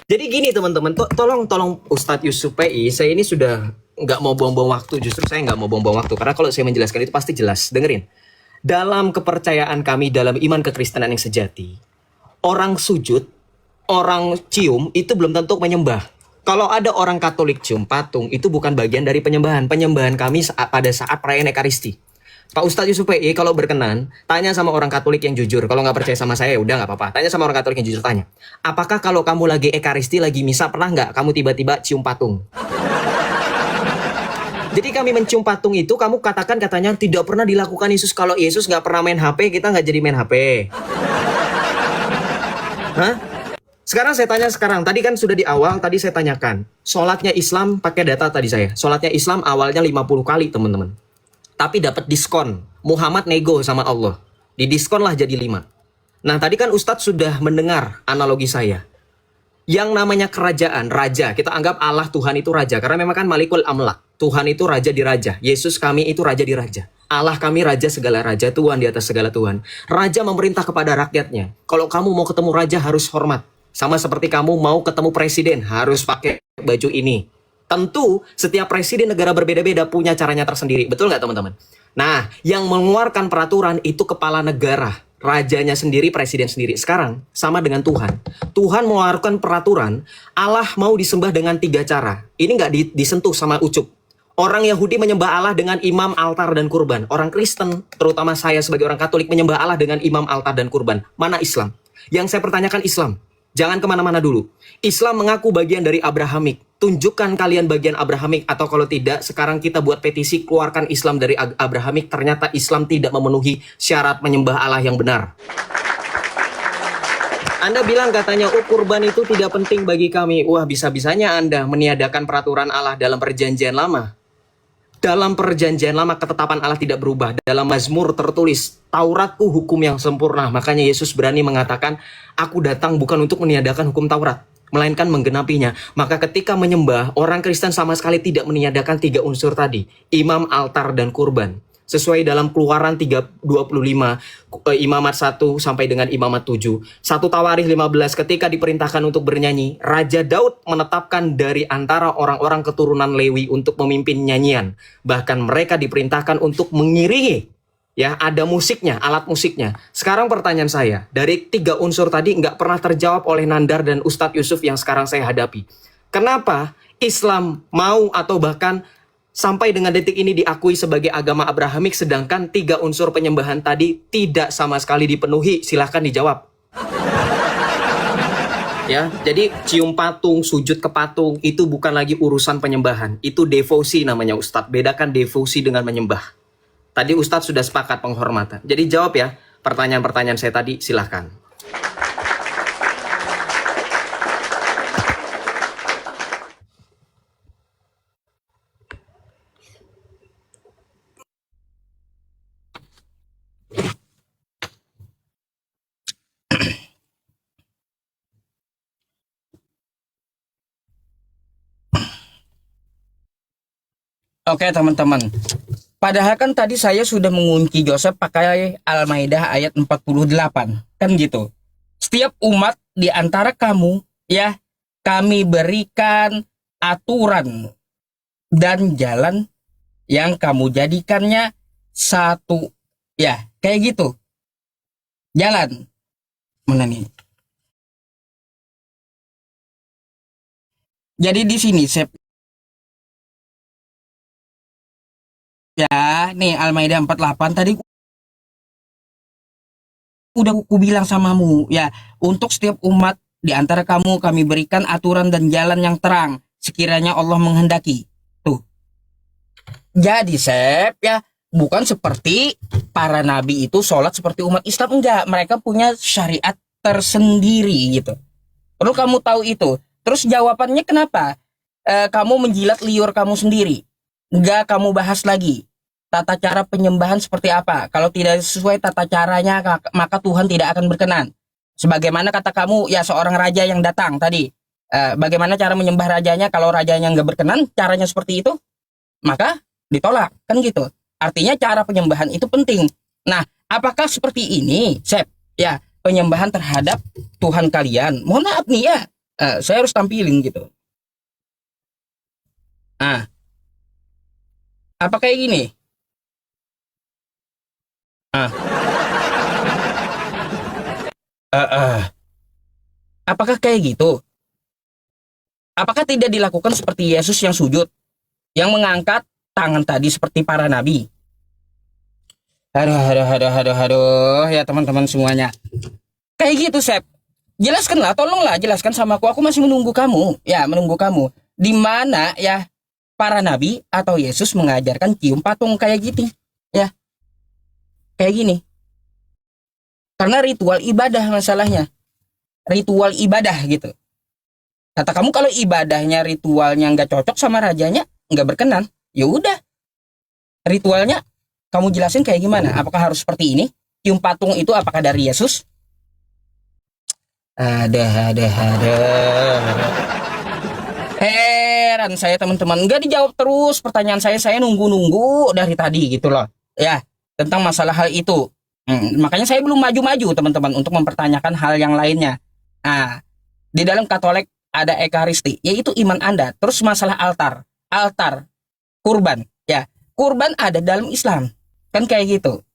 Jadi gini teman-teman, tolong Ustadz Yusuf PI, saya ini sudah nggak mau buang-buang waktu. Justru saya nggak mau buang-buang waktu, karena kalau saya menjelaskan itu pasti jelas. Dengerin. Dalam kepercayaan kami, dalam iman kekristenan yang sejati, orang sujud, orang cium, itu belum tentu menyembah. Kalau ada orang Katolik cium patung, itu bukan bagian dari penyembahan. Penyembahan kami pada saat perayaan Ekaristi. Pak Ustadz Yusuf PI, kalau berkenan, tanya sama orang Katolik yang jujur. Kalau nggak percaya sama saya, udah nggak apa-apa. Tanya sama orang Katolik yang jujur, tanya. Apakah kalau kamu lagi Ekaristi, lagi misa, pernah nggak kamu tiba-tiba cium patung? Jadi kami mencium patung itu, kamu katakan katanya tidak pernah dilakukan Yesus. Kalau Yesus nggak pernah main HP, kita nggak jadi main HP. Hah? Sekarang saya tanya sekarang. Tadi kan sudah di awal, tadi saya tanyakan. Sholatnya Islam, pakai data tadi saya. Sholatnya Islam awalnya 50 kali, teman-teman. Tapi dapat diskon. Muhammad nego sama Allah. Didiskon lah jadi 5. Nah, tadi kan Ustadz sudah mendengar analogi saya. Yang namanya kerajaan, raja. Kita anggap Allah Tuhan itu raja. Karena memang kan Malikul Amlak. Tuhan itu raja di raja. Yesus kami itu raja di raja. Allah kami raja segala raja, Tuhan di atas segala Tuhan. Raja memerintah kepada rakyatnya. Kalau kamu mau ketemu raja harus hormat. Sama seperti kamu mau ketemu presiden harus pakai baju ini. Tentu setiap presiden negara berbeda-beda punya caranya tersendiri. Betul nggak teman-teman? Nah, yang mengeluarkan peraturan itu kepala negara. Rajanya sendiri, presiden sendiri. Sekarang sama dengan Tuhan. Tuhan mengeluarkan peraturan, Allah mau disembah dengan 3 cara. Ini nggak disentuh sama ucup. Orang Yahudi menyembah Allah dengan imam, altar, dan kurban. Orang Kristen, terutama saya sebagai orang Katolik, menyembah Allah dengan imam, altar, dan kurban. Mana Islam? Yang saya pertanyakan Islam. Jangan kemana-mana dulu. Islam mengaku bagian dari Abrahamik. Tunjukkan kalian bagian Abrahamik. Atau kalau tidak, sekarang kita buat petisi, keluarkan Islam dari Abrahamik. Ternyata Islam tidak memenuhi syarat menyembah Allah yang benar. Anda bilang katanya, oh kurban itu tidak penting bagi kami. Wah, bisa-bisanya Anda meniadakan peraturan Allah dalam perjanjian lama. Dalam perjanjian lama ketetapan Allah tidak berubah. Dalam Mazmur tertulis, Tauratku hukum yang sempurna. Makanya Yesus berani mengatakan, aku datang bukan untuk meniadakan hukum Taurat, melainkan menggenapinya. Maka ketika menyembah, orang Kristen sama sekali tidak meniadakan 3 unsur tadi. Imam, altar, dan kurban. Sesuai dalam Keluaran 3:25, Imamat 1 sampai dengan Imamat 7. 1 Tawarikh 15, ketika diperintahkan untuk bernyanyi, Raja Daud menetapkan dari antara orang-orang keturunan Lewi untuk memimpin nyanyian. Bahkan mereka diperintahkan untuk mengiringi. Ya, ada musiknya, alat musiknya. Sekarang pertanyaan saya, dari 3 unsur tadi nggak pernah terjawab oleh Nandar dan Ustadz Yusuf yang sekarang saya hadapi. Kenapa Islam mau atau bahkan sampai dengan detik ini diakui sebagai agama Abrahamik, sedangkan 3 unsur penyembahan tadi tidak sama sekali dipenuhi? Silahkan dijawab. Ya, jadi cium patung, sujud ke patung, itu bukan lagi urusan penyembahan. Itu devosi namanya Ustadz. Bedakan devosi dengan menyembah. Tadi Ustadz sudah sepakat penghormatan. Jadi jawab ya pertanyaan-pertanyaan saya tadi, silahkan. Oke teman-teman. Padahal kan tadi saya sudah mengunci Joseph pakai Al-Maidah ayat 48. Kan gitu. Setiap umat di antara kamu, ya, kami berikan aturan dan jalan yang kamu jadikannya satu. Ya, kayak gitu. Jalan. Mana nih? Jadi di sini saya ya, nih Al-Maidah 48 tadi udah aku bilang samamu, ya, untuk setiap umat di antara kamu kami berikan aturan dan jalan yang terang sekiranya Allah menghendaki. Tuh. Jadi Sep, ya, bukan seperti para nabi itu sholat seperti umat Islam, enggak, mereka punya syariat tersendiri gitu. Perlu kamu tahu itu. Terus jawabannya kenapa? Kamu menjilat liur kamu sendiri. Enggak kamu bahas lagi tata cara penyembahan seperti apa. Kalau tidak sesuai tata caranya, maka Tuhan tidak akan berkenan. Sebagaimana kata kamu, ya, seorang raja yang datang tadi. Bagaimana cara menyembah rajanya? Kalau rajanya nggak berkenan, caranya seperti itu, maka ditolak. Kan gitu. Artinya cara penyembahan itu penting. Nah, apakah seperti ini, Sep? Ya, penyembahan terhadap Tuhan kalian. Mohon maaf nih ya, saya harus tampilin gitu. Nah, apa kayak gini? Apakah kayak gitu? Apakah tidak dilakukan seperti Yesus yang sujud, yang mengangkat tangan tadi seperti para nabi? Aduh, ya teman-teman semuanya. Kayak gitu, Sep. Jelaskanlah, tolonglah jelaskan sama aku. Aku masih menunggu kamu, ya, menunggu kamu. Di mana ya para nabi atau Yesus mengajarkan cium patung kayak gitu. Ya, kayak gini. Karena ritual ibadah masalahnya. Ritual ibadah gitu. Kata kamu kalau ibadahnya ritualnya nggak cocok sama rajanya, nggak berkenan, ya udah. Ritualnya kamu jelasin kayak gimana? Apakah harus seperti ini? Cium patung itu apakah dari Yesus? Ada. Heran saya teman-teman, nggak dijawab terus pertanyaan saya nunggu-nunggu dari tadi gitu loh. Ya, tentang masalah hal itu. Makanya saya belum maju-maju teman-teman untuk mempertanyakan hal yang lainnya. Nah, di dalam Katolik ada ekaristi, yaitu iman Anda. Terus masalah altar, kurban, ya. Kurban ada dalam Islam. Kan kayak gitu.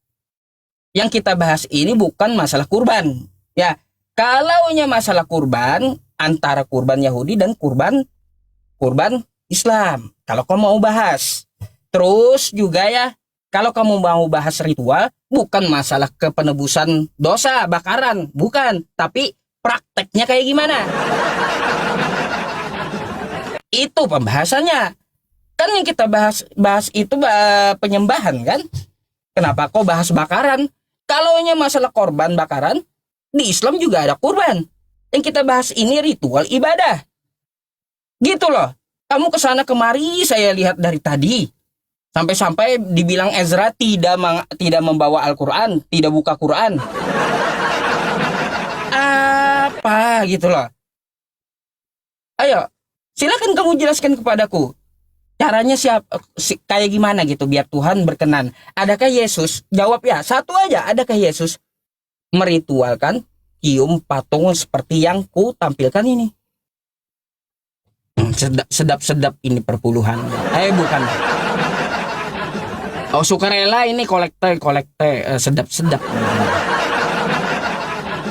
Yang kita bahas ini bukan masalah kurban. Ya, kalaunya masalah kurban antara kurban Yahudi dan kurban Islam. Kalau kamu mau bahas. Terus juga ya, kalau kamu mau bahas ritual, bukan masalah kepenebusan dosa, bakaran, bukan, tapi prakteknya kayak gimana? Itu pembahasannya. Kan yang kita bahas itu penyembahan kan? Kenapa kok bahas bakaran? Kalaunya masalah korban bakaran, di Islam juga ada kurban. Yang kita bahas ini ritual ibadah. Gitu loh. Kamu kesana kemari saya lihat dari tadi. Sampai-sampai dibilang Ezra tidak membawa Al-Quran, tidak buka Quran. Apa gitu loh. Ayo, silakan kamu jelaskan kepadaku. Caranya kayak gimana gitu biar Tuhan berkenan. Adakah Yesus, jawab ya, satu aja, adakah Yesus meritualkan cium patung seperti yang ku tampilkan ini? Sedap-sedap ini perpuluhan. Bukan. Oh, sukarela ini kolekte sedap-sedap.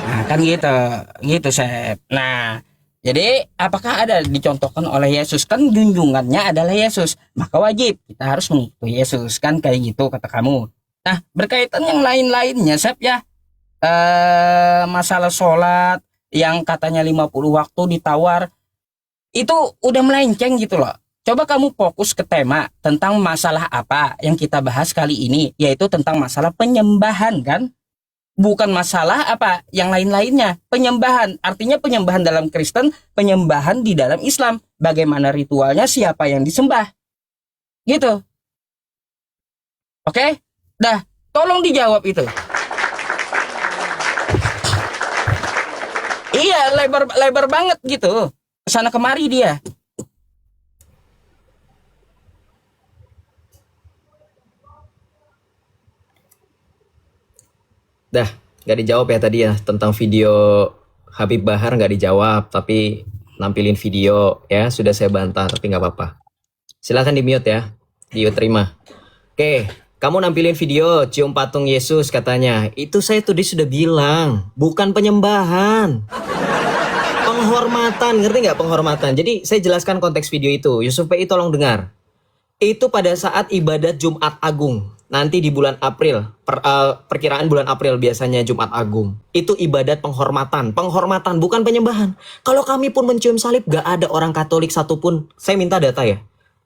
Nah, kan gitu Sep. Nah, jadi apakah ada dicontohkan oleh Yesus? Kan junjungannya adalah Yesus, maka wajib kita harus mengikuti Yesus, kan kayak gitu kata kamu. Nah, berkaitan yang lain-lainnya Sep ya, masalah sholat yang katanya 50 waktu ditawar, itu udah melenceng gitu loh. Coba kamu fokus ke tema tentang masalah apa yang kita bahas kali ini, yaitu tentang masalah penyembahan kan? Bukan masalah apa yang lain-lainnya. Penyembahan, artinya penyembahan dalam Kristen, penyembahan di dalam Islam. Bagaimana ritualnya, siapa yang disembah. Gitu. Oke? Dah, tolong dijawab itu. Iya, lebar banget gitu. Kesana kemari dia. Dah, nggak dijawab ya tadi ya tentang video Habib Bahar, nggak dijawab, tapi nampilin video ya, sudah saya bantah tapi nggak apa-apa. Silahkan di mute ya, terima. Oke, kamu nampilin video cium patung Yesus katanya. Itu saya tadi sudah bilang, bukan penyembahan. Penghormatan, ngerti nggak penghormatan? Jadi saya jelaskan konteks video itu. Yusuf PI tolong dengar. Itu pada saat ibadat Jumat Agung. Nanti di bulan April, perkiraan bulan April biasanya Jumat Agung. Itu ibadat penghormatan. Penghormatan, bukan penyembahan. Kalau kami pun mencium salib, gak ada orang Katolik satupun. Saya minta data ya.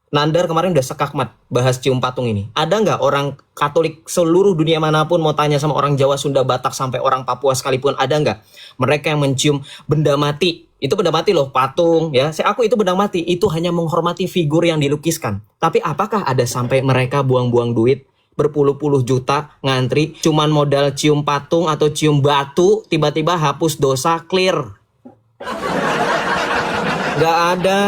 Nandar kemarin udah sekakmat bahas cium patung ini. Ada nggak orang Katolik seluruh dunia manapun mau tanya sama orang Jawa, Sunda, Batak, sampai orang Papua sekalipun, ada nggak mereka yang mencium benda mati? Itu benda mati loh, patung ya. Aku itu benda mati, itu hanya menghormati figur yang dilukiskan. Tapi apakah ada sampai mereka buang-buang duit berpuluh-puluh juta ngantri cuman modal cium patung atau cium batu, tiba-tiba hapus dosa, clear? Nggak ada.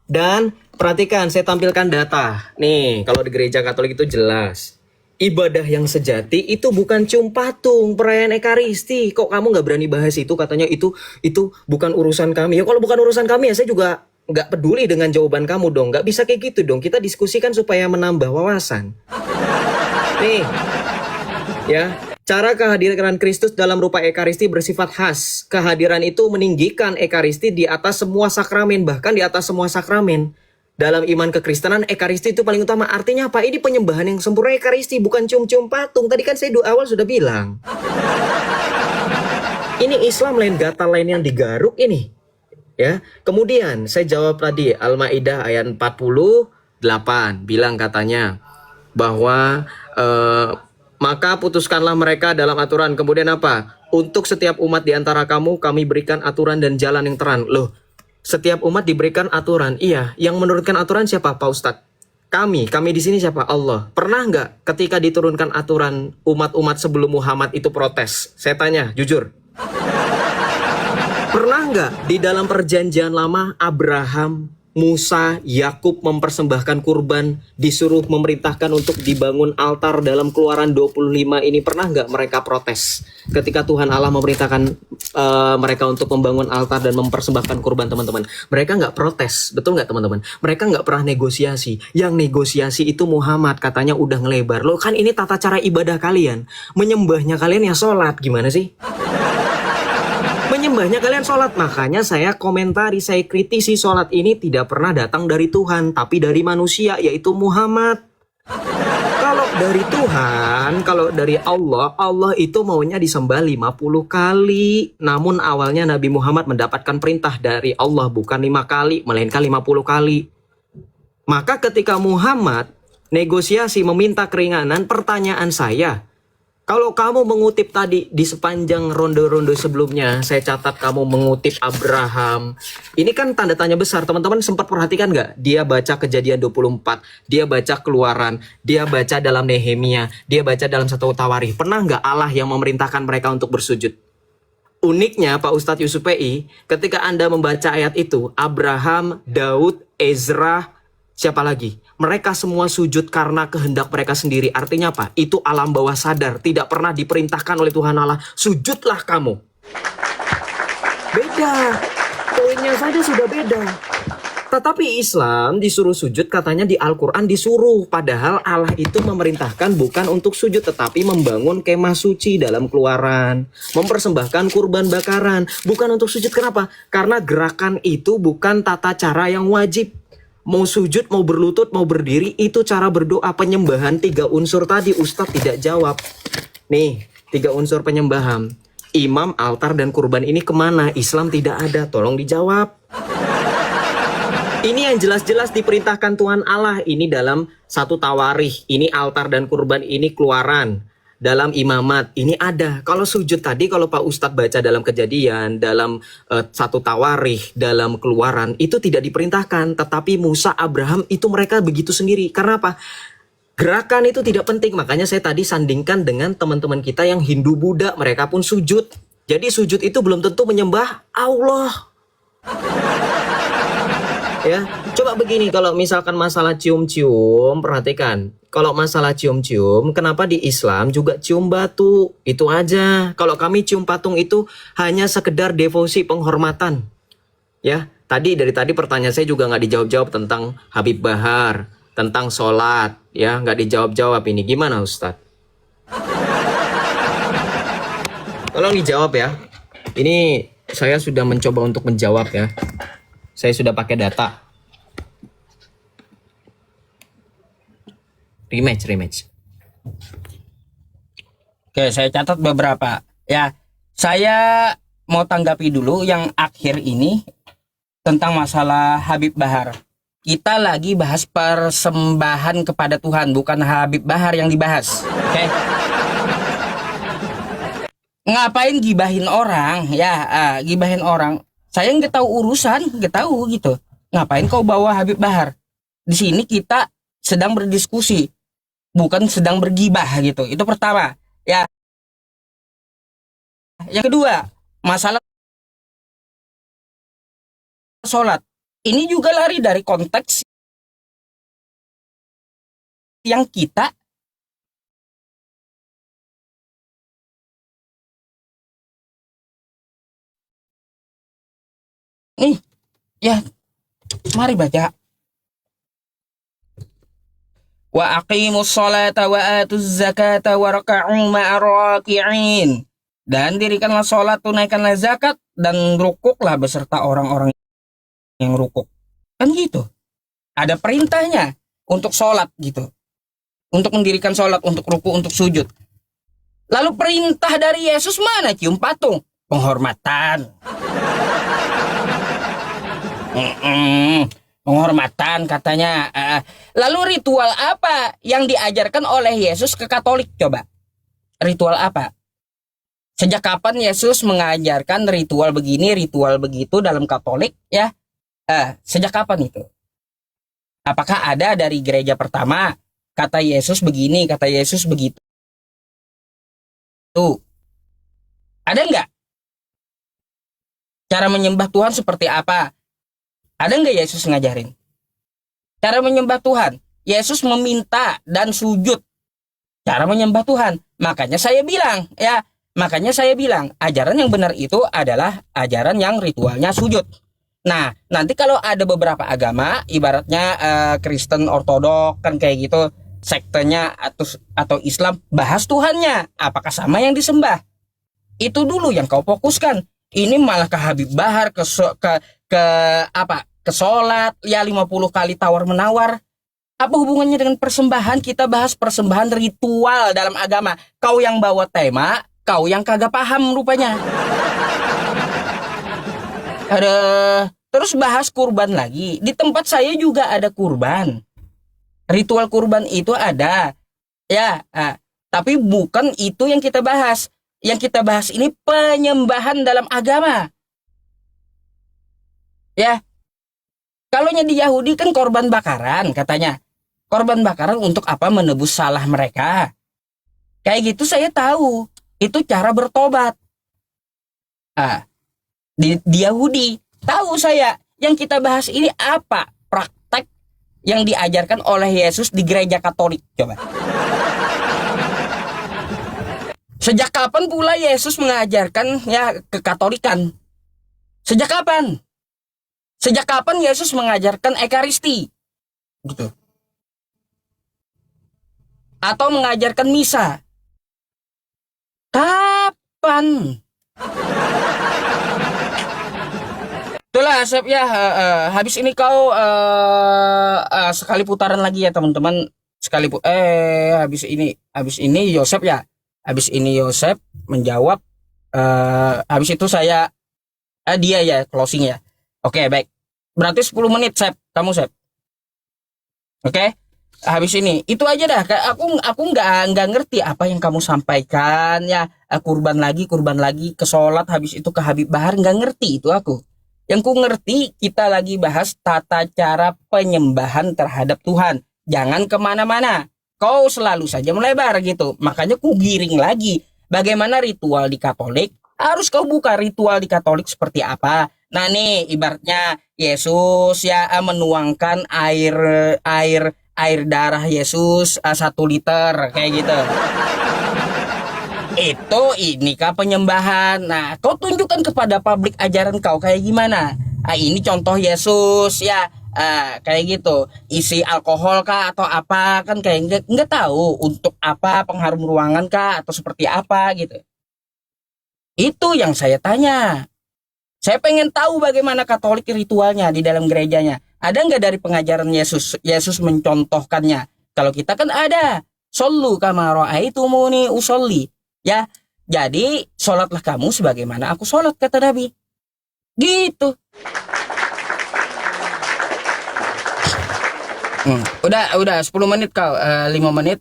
Dan perhatikan, saya tampilkan data. Nih, kalau di gereja Katolik itu jelas. Ibadah yang sejati itu bukan cium patung, perayaan Ekaristi. Kok kamu nggak berani bahas itu? Katanya itu bukan urusan kami. Ya kalau bukan urusan kami ya saya juga nggak peduli dengan jawaban kamu dong. Nggak bisa kayak gitu dong. Kita diskusikan supaya menambah wawasan. Nih, ya. Cara kehadiran Kristus dalam rupa Ekaristi bersifat khas. Kehadiran itu meninggikan Ekaristi di atas semua sakramen, bahkan di atas semua sakramen. Dalam iman kekristenan, Ekaristi itu paling utama. Artinya apa? Ini penyembahan yang sempurna Ekaristi, bukan cium-cium patung. Tadi kan saya di awal sudah bilang. Ini Islam lain, gata lain yang digaruk ini. Ya. Kemudian saya jawab tadi Al-Maidah ayat 40. 8 bilang katanya bahwa maka putuskanlah mereka dalam aturan. Kemudian apa? Untuk setiap umat di antara kamu kami berikan aturan dan jalan yang terang. Loh, setiap umat diberikan aturan. Iya, yang menurunkan aturan siapa, Pak Ustadz? Kami di sini siapa? Allah. Pernah nggak ketika diturunkan aturan umat-umat sebelum Muhammad itu protes? Saya tanya, jujur. Pernah nggak di dalam perjanjian lama Abraham, Musa, Yakub mempersembahkan kurban, disuruh memerintahkan untuk dibangun altar dalam Keluaran 25 ini, pernah nggak mereka protes ketika Tuhan Allah memerintahkan mereka untuk membangun altar dan mempersembahkan kurban, teman-teman? Mereka nggak protes, betul nggak teman-teman? Mereka nggak pernah negosiasi. Yang negosiasi itu Muhammad, katanya udah ngelebar. Loh, kan ini tata cara ibadah kalian, menyembahnya kalian ya sholat, gimana sih? Menyembahnya kalian sholat. Makanya saya komentari, saya kritisi, sholat ini tidak pernah datang dari Tuhan, tapi dari manusia, yaitu Muhammad. Kalau dari Tuhan, kalau dari Allah, Allah itu maunya disembah 50 kali. Namun awalnya Nabi Muhammad mendapatkan perintah dari Allah bukan 5 kali, melainkan 50 kali. Maka ketika Muhammad negosiasi meminta keringanan, pertanyaan saya, kalau kamu mengutip tadi di sepanjang ronde-ronde sebelumnya, saya catat kamu mengutip Abraham. Ini kan tanda tanya besar. Teman-teman sempat perhatikan nggak? Dia baca Kejadian 24, dia baca Keluaran, dia baca dalam Nehemia, dia baca dalam 1 Tawarikh. Pernah nggak Allah yang memerintahkan mereka untuk bersujud? Uniknya Pak Ustadz Yusuf PI, ketika Anda membaca ayat itu, Abraham, Daud, Ezra, siapa lagi? Mereka semua sujud karena kehendak mereka sendiri. Artinya apa? Itu alam bawah sadar. Tidak pernah diperintahkan oleh Tuhan Allah. Sujudlah kamu. Beda. Poinnya saja sudah beda. Tetapi Islam disuruh sujud, katanya di Al-Quran disuruh. Padahal Allah itu memerintahkan bukan untuk sujud, tetapi membangun kemah suci dalam Keluaran. Mempersembahkan kurban bakaran. Bukan untuk sujud. Kenapa? Karena gerakan itu bukan tata cara yang wajib. Mau sujud, mau berlutut, mau berdiri, itu cara berdoa penyembahan 3 unsur tadi. Ustadz tidak jawab. Nih, 3 unsur penyembahan. Imam, altar, dan kurban ini kemana? Islam tidak ada. Tolong dijawab. Ini yang jelas-jelas diperintahkan Tuhan Allah. Ini dalam 1 Tawarikh. Ini altar dan kurban, ini Keluaran. Dalam imamat ini ada. Kalau sujud tadi, kalau Pak Ustadz baca dalam Kejadian, dalam 1 Tawarikh, dalam Keluaran, itu tidak diperintahkan. Tetapi Musa, Abraham, itu mereka begitu sendiri. Karena apa? Gerakan itu tidak penting. Makanya saya tadi sandingkan dengan teman-teman kita yang Hindu Buddha. Mereka pun sujud. Jadi sujud itu belum tentu menyembah Allah. Ya, coba begini, kalau misalkan masalah cium-cium, perhatikan. Kalau masalah cium-cium, kenapa di Islam juga cium batu? Itu aja. Kalau kami cium patung itu hanya sekedar devosi, penghormatan. Ya, dari tadi pertanyaan saya juga nggak dijawab-jawab tentang Habib Bahar, tentang sholat. Ya, nggak dijawab-jawab ini. Gimana Ustadz? Tolong dijawab ya. Ini saya sudah mencoba untuk menjawab ya. Saya sudah pakai data. Rematch. Oke, saya catat beberapa. Ya, saya mau tanggapi dulu yang akhir ini tentang masalah Habib Bahar. Kita lagi bahas persembahan kepada Tuhan, bukan Habib Bahar yang dibahas. Oke. Ngapain gibahin orang? Ya, gibahin orang. Saya nggak tahu urusan, nggak tahu gitu. Ngapain kau bawa Habib Bahar? Di sini kita sedang berdiskusi, bukan sedang bergibah gitu. Itu pertama. Ya. Yang kedua, masalah sholat. Ini juga lari dari konteks yang kita nih, ya, mari baca. Wa aqimus sholata wa atuz zakata warka'u ma'ar raki'in. Dan dirikanlah sholat, tunaikanlah zakat, dan rukuklah beserta orang-orang yang rukuk. Kan gitu. Ada perintahnya untuk sholat gitu. Untuk mendirikan sholat, untuk rukuk, untuk sujud. Lalu perintah dari Yesus mana? Cium patung. Penghormatan. Penghormatan katanya. Lalu ritual apa yang diajarkan oleh Yesus ke Katolik coba? Ritual apa? Sejak kapan Yesus mengajarkan ritual begini, ritual begitu dalam Katolik ya? Sejak kapan itu? Apakah ada dari gereja pertama? Kata Yesus begini, kata Yesus begitu. Tuh, ada nggak? Cara menyembah Tuhan seperti apa? Ada nggak Yesus ngajarin? Cara menyembah Tuhan. Yesus meminta dan sujud. Cara menyembah Tuhan. Makanya saya bilang, ajaran yang benar itu adalah ajaran yang ritualnya sujud. Nah, nanti kalau ada beberapa agama, ibaratnya Kristen Ortodok kan kayak gitu, sektenya atau Islam, bahas Tuhannya, apakah sama yang disembah? Itu dulu yang kau fokuskan. Ini malah ke Habib Bahar, ke sholat, ya 50 kali tawar menawar. Apa hubungannya dengan persembahan? Kita bahas persembahan ritual dalam agama. Kau yang bawa tema, kau yang kagak paham rupanya. Terus bahas kurban lagi. Di tempat saya juga ada kurban. Ritual kurban itu ada. Ya, tapi bukan itu yang kita bahas. Yang kita bahas ini penyembahan dalam agama. Ya. Kalau di Yahudi kan korban bakaran katanya. Korban bakaran untuk apa? Menebus salah mereka. Kayak gitu saya tahu. Itu cara bertobat. Di Yahudi tahu saya. Yang kita bahas ini apa? Praktek yang diajarkan oleh Yesus di gereja Katolik. Coba. Sejak kapan pula Yesus mengajarkan ya kekatolikan? Sejak kapan? Sejak kapan Yesus mengajarkan Ekaristi? Gitu. Atau mengajarkan misa? Kapan? Itulah Asep ya, habis ini kau sekali putaran lagi ya teman-teman. Habis ini Yosef ya. Habis ini Yosef menjawab, habis itu saya dia ya closing ya. Oke, baik. Berarti 10 menit, Sep. Kamu, Sep. Oke. Habis ini. Itu aja dah. Aku nggak ngerti apa yang kamu sampaikan ya. Kurban lagi ke sholat, habis itu ke Habib Bahar, nggak ngerti itu aku. Yang ku ngerti, kita lagi bahas tata cara penyembahan terhadap Tuhan. Jangan kemana-mana. Kau selalu saja melebar gitu. Makanya ku giring lagi. Bagaimana ritual di Katolik? Harus kau buka ritual di Katolik seperti apa. Nah nih ibaratnya Yesus ya menuangkan air darah Yesus 1 liter kayak gitu. Ini kah penyembahan? Nah, kau tunjukkan kepada publik ajaran kau kayak gimana? Ini contoh Yesus ya. Kayak gitu. Isi alkohol kah atau apa kan kayak nggak tahu untuk apa, pengharum ruangan kah atau seperti apa gitu. Itu yang saya tanya. Saya pengen tahu bagaimana Katolik ritualnya di dalam gerejanya. Ada nggak dari pengajaran Yesus mencontohkannya? Kalau kita kan ada. Shollu kama ra'aitumuni usolli. Ya, jadi sholatlah kamu sebagaimana aku sholat, kata Nabi. Gitu. Udah 10 menit kau, 5 menit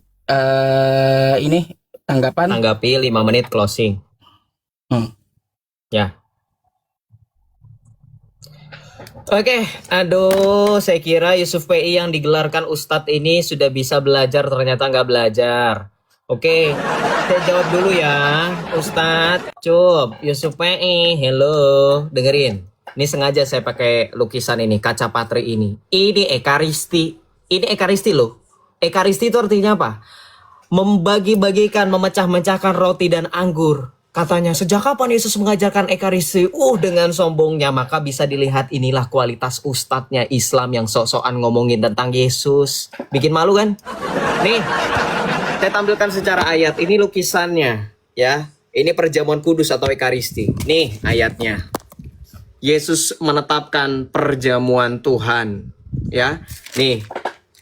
ini tanggapan. Tanggapi 5 menit closing. Ya. Oke, aduh, saya kira Yusuf PI yang digelarkan Ustadz ini sudah bisa belajar, ternyata nggak belajar. Oke, saya jawab dulu ya, Ustadz. Yusuf PI, hello, dengerin. Ini sengaja saya pakai lukisan ini, kaca patri ini. Ini Ekaristi loh. Ekaristi itu artinya apa? Membagi-bagikan, memecah-mecahkan roti dan anggur. Katanya, sejak kapan Yesus mengajarkan Ekaristi? Dengan sombongnya, maka bisa dilihat inilah kualitas ustadznya Islam yang sok-sokan ngomongin tentang Yesus. Bikin malu kan? Nih, saya tampilkan secara ayat. Ini lukisannya, ya. Ini perjamuan kudus atau Ekaristi. Nih ayatnya. Yesus menetapkan perjamuan Tuhan, ya. Nih,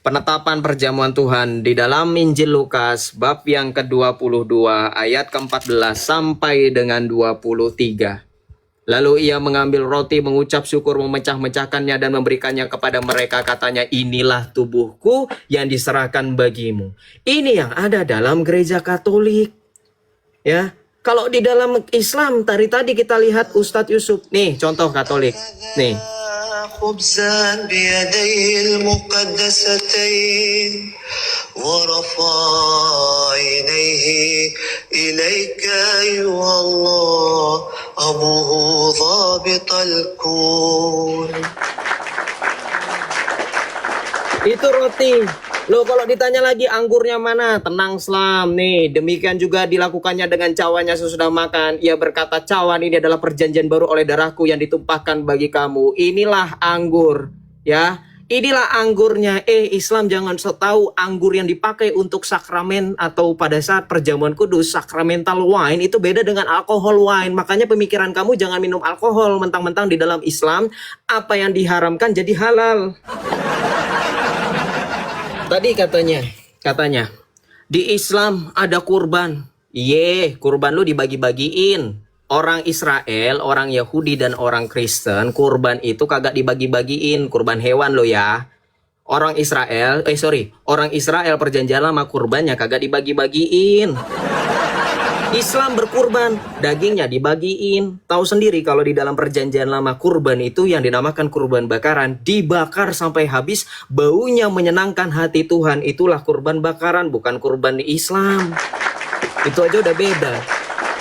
penetapan perjamuan Tuhan di dalam Injil Lukas bab yang ke-22 ayat ke-14 sampai dengan 23. Lalu ia mengambil roti, mengucap syukur, memecah-mecahkannya dan memberikannya kepada mereka. Katanya, inilah tubuhku yang diserahkan bagimu. Ini yang ada dalam gereja Katolik. Ya, kalau di dalam Islam, tadi kita lihat Ustadz Yusuf. Nih, contoh Katolik. Nih. خبزا بيديه المقدستين ورفع عينيه إليك أيها الله أبوه ضابط الكون. Itu roti. Loh, kalau ditanya lagi anggurnya mana? Tenang Islam nih. Demikian juga dilakukannya dengan cawannya sesudah makan. Ia berkata, cawan ini adalah perjanjian baru oleh darahku yang ditumpahkan bagi kamu. Inilah anggur. Ya, inilah anggurnya. Islam jangan tahu anggur yang dipakai untuk sakramen atau pada saat perjamuan kudus, sacramental wine itu beda dengan alkohol wine. Makanya pemikiran kamu jangan minum alkohol mentang-mentang di dalam Islam apa yang diharamkan jadi halal. Tadi katanya di Islam ada kurban. Kurban lu dibagi-bagiin. Orang Israel, orang Yahudi dan orang Kristen, kurban itu kagak dibagi-bagiin, kurban hewan lo ya. Orang Israel perjanjian lama kurbannya kagak dibagi-bagiin. Islam berkurban, dagingnya dibagiin. Tahu sendiri kalau di dalam perjanjian lama kurban itu yang dinamakan kurban bakaran, dibakar sampai habis, baunya menyenangkan hati Tuhan. Itulah kurban bakaran, bukan kurban di Islam. Itu aja udah beda.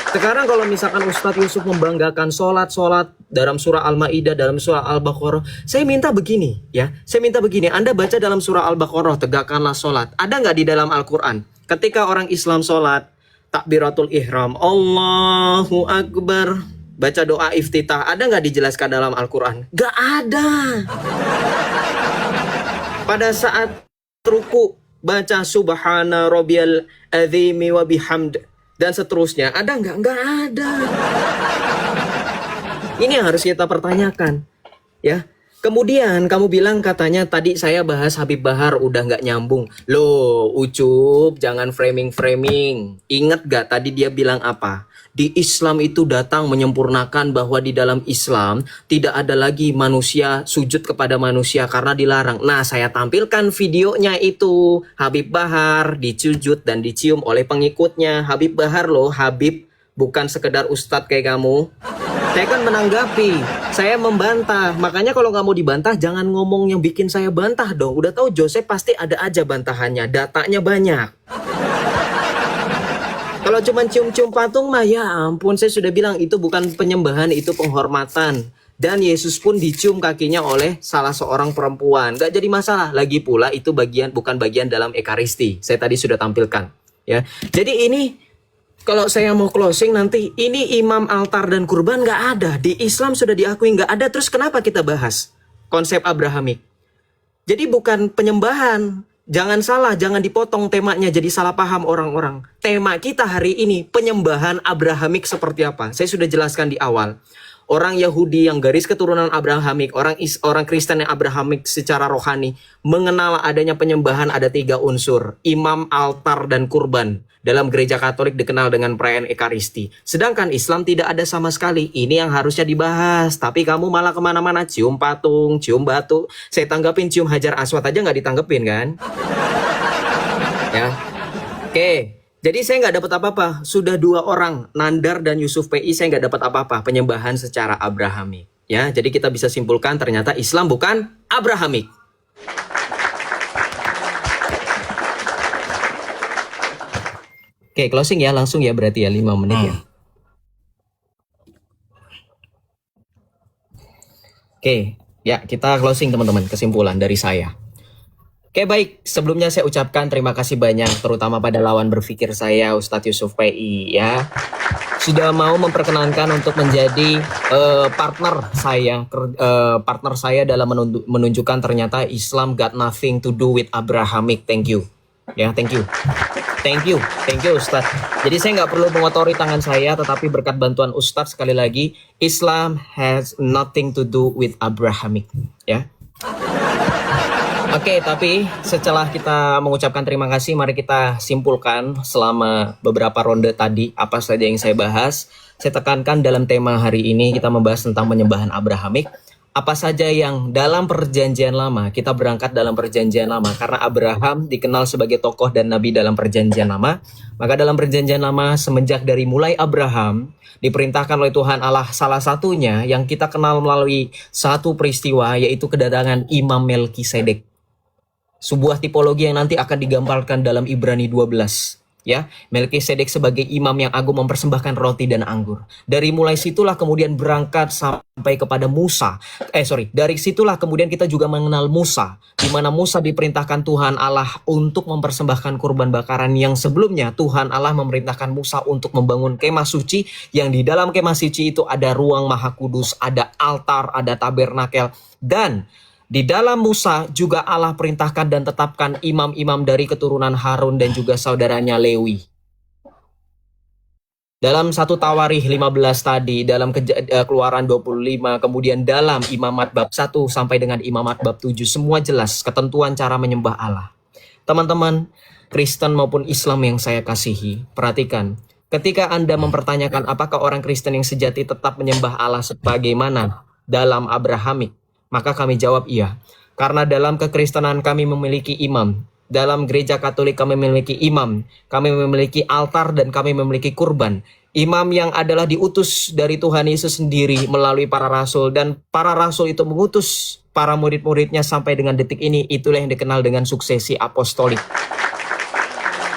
Sekarang kalau misalkan Ustadz Yusuf membanggakan sholat dalam surah Al-Ma'idah, dalam surah Al-Baqarah, saya minta begini ya. Anda baca dalam surah Al-Baqarah, tegakkanlah sholat. Ada nggak di dalam Al-Quran? Ketika orang Islam sholat, takbiratul ihram, Allahu Akbar, baca doa iftitah, ada nggak dijelaskan dalam Al-Quran? Nggak ada. Pada saat ruku, baca subhana rabbiyal azimi wa bihamd dan seterusnya, ada nggak? Nggak ada. Ini yang harus kita pertanyakan, ya. Kemudian kamu bilang katanya tadi saya bahas Habib Bahar udah nggak nyambung. Loh, Ucup, jangan framing. Ingat gak tadi dia bilang apa? Di Islam itu datang menyempurnakan bahwa di dalam Islam tidak ada lagi manusia sujud kepada manusia karena dilarang. Nah, saya tampilkan videonya itu. Habib Bahar dicujud dan dicium oleh pengikutnya. Habib Bahar loh, Habib, bukan sekedar ustadz kayak kamu. Saya kan menanggapi, saya membantah. Makanya kalau nggak mau dibantah, jangan ngomong yang bikin saya bantah dong. Udah tahu Joseph pasti ada aja bantahannya, datanya banyak. Kalau cuma cium-cium patung mah ya ampun, saya sudah bilang itu bukan penyembahan, itu penghormatan. Dan Yesus pun dicium kakinya oleh salah seorang perempuan. Nggak jadi masalah. Lagi pula itu bukan bagian dalam Ekaristi. Saya tadi sudah tampilkan. Ya, jadi ini kalau saya mau closing nanti, ini imam, altar, dan kurban nggak ada. Di Islam sudah diakui nggak ada. Terus kenapa kita bahas konsep Abrahamik? Jadi bukan penyembahan. Jangan salah, jangan dipotong temanya jadi salah paham orang-orang. Tema kita hari ini, penyembahan Abrahamik seperti apa? Saya sudah jelaskan di awal. Orang Yahudi yang garis keturunan Abrahamik, orang Kristen yang Abrahamik secara rohani, mengenal adanya penyembahan ada 3 unsur. Imam, altar, dan kurban. Dalam gereja Katolik dikenal dengan perayaan Ekaristi. Sedangkan Islam tidak ada sama sekali. Ini yang harusnya dibahas. Tapi kamu malah kemana-mana. Cium patung, cium batu. Saya tanggapin cium Hajar Aswad aja nggak ditanggepin kan? Ya. Oke. Jadi saya nggak dapat apa-apa. Sudah 2 orang, Nandar dan Yusuf PI, saya nggak dapat apa-apa. Penyembahan secara Abrahamik. Ya, jadi kita bisa simpulkan ternyata Islam bukan Abrahamik. Oke, closing ya, langsung ya berarti ya 5 menit ya. Oke, ya kita closing teman-teman, kesimpulan dari saya. Oke baik, sebelumnya saya ucapkan terima kasih banyak terutama pada lawan berpikir saya Ustadz Yusuf PI ya. Sudah mau memperkenankan untuk menjadi partner saya dalam menunjukkan ternyata Islam got nothing to do with Abrahamic. Thank you. Ya, thank you Ustadz. Jadi saya nggak perlu mengotori tangan saya, tetapi berkat bantuan Ustadz sekali lagi, Islam has nothing to do with Abrahamic. Ya. Oke, tapi setelah kita mengucapkan terima kasih, mari kita simpulkan selama beberapa ronde tadi apa saja yang saya bahas. Saya tekankan dalam tema hari ini kita membahas tentang penyembahan Abrahamik. Apa saja yang dalam perjanjian lama, kita berangkat dalam perjanjian lama. Karena Abraham dikenal sebagai tokoh dan nabi dalam perjanjian lama. Maka dalam perjanjian lama, semenjak dari mulai Abraham, diperintahkan oleh Tuhan Allah, salah satunya yang kita kenal melalui satu peristiwa, yaitu kedatangan Imam Melkisedek. Sebuah tipologi yang nanti akan digambarkan dalam Ibrani 12. Ya, Melkisedek sebagai imam yang agung mempersembahkan roti dan anggur. Dari mulai situlah kemudian berangkat sampai kepada Musa. Dari situlah kemudian kita juga mengenal Musa, di mana Musa diperintahkan Tuhan Allah untuk mempersembahkan kurban bakaran yang sebelumnya Tuhan Allah memerintahkan Musa untuk membangun kemah suci, yang di dalam kemah suci itu ada ruang maha kudus, ada altar, ada tabernakel, dan di dalam Musa juga Allah perintahkan dan tetapkan imam-imam dari keturunan Harun dan juga saudaranya Lewi. Dalam 1 Tawarikh 15 tadi, dalam Keluaran 25, kemudian dalam Imamat bab 1 sampai dengan Imamat bab 7, semua jelas ketentuan cara menyembah Allah. Teman-teman Kristen maupun Islam yang saya kasihi, perhatikan. Ketika Anda mempertanyakan apakah orang Kristen yang sejati tetap menyembah Allah sebagaimana dalam Abrahamik, maka kami jawab iya. Karena dalam kekristenan kami memiliki imam. Dalam gereja Katolik kami memiliki imam. Kami memiliki altar dan kami memiliki kurban. Imam yang adalah diutus dari Tuhan Yesus sendiri melalui para rasul. Dan para rasul itu mengutus para murid-muridnya sampai dengan detik ini. Itulah yang dikenal dengan suksesi apostolik.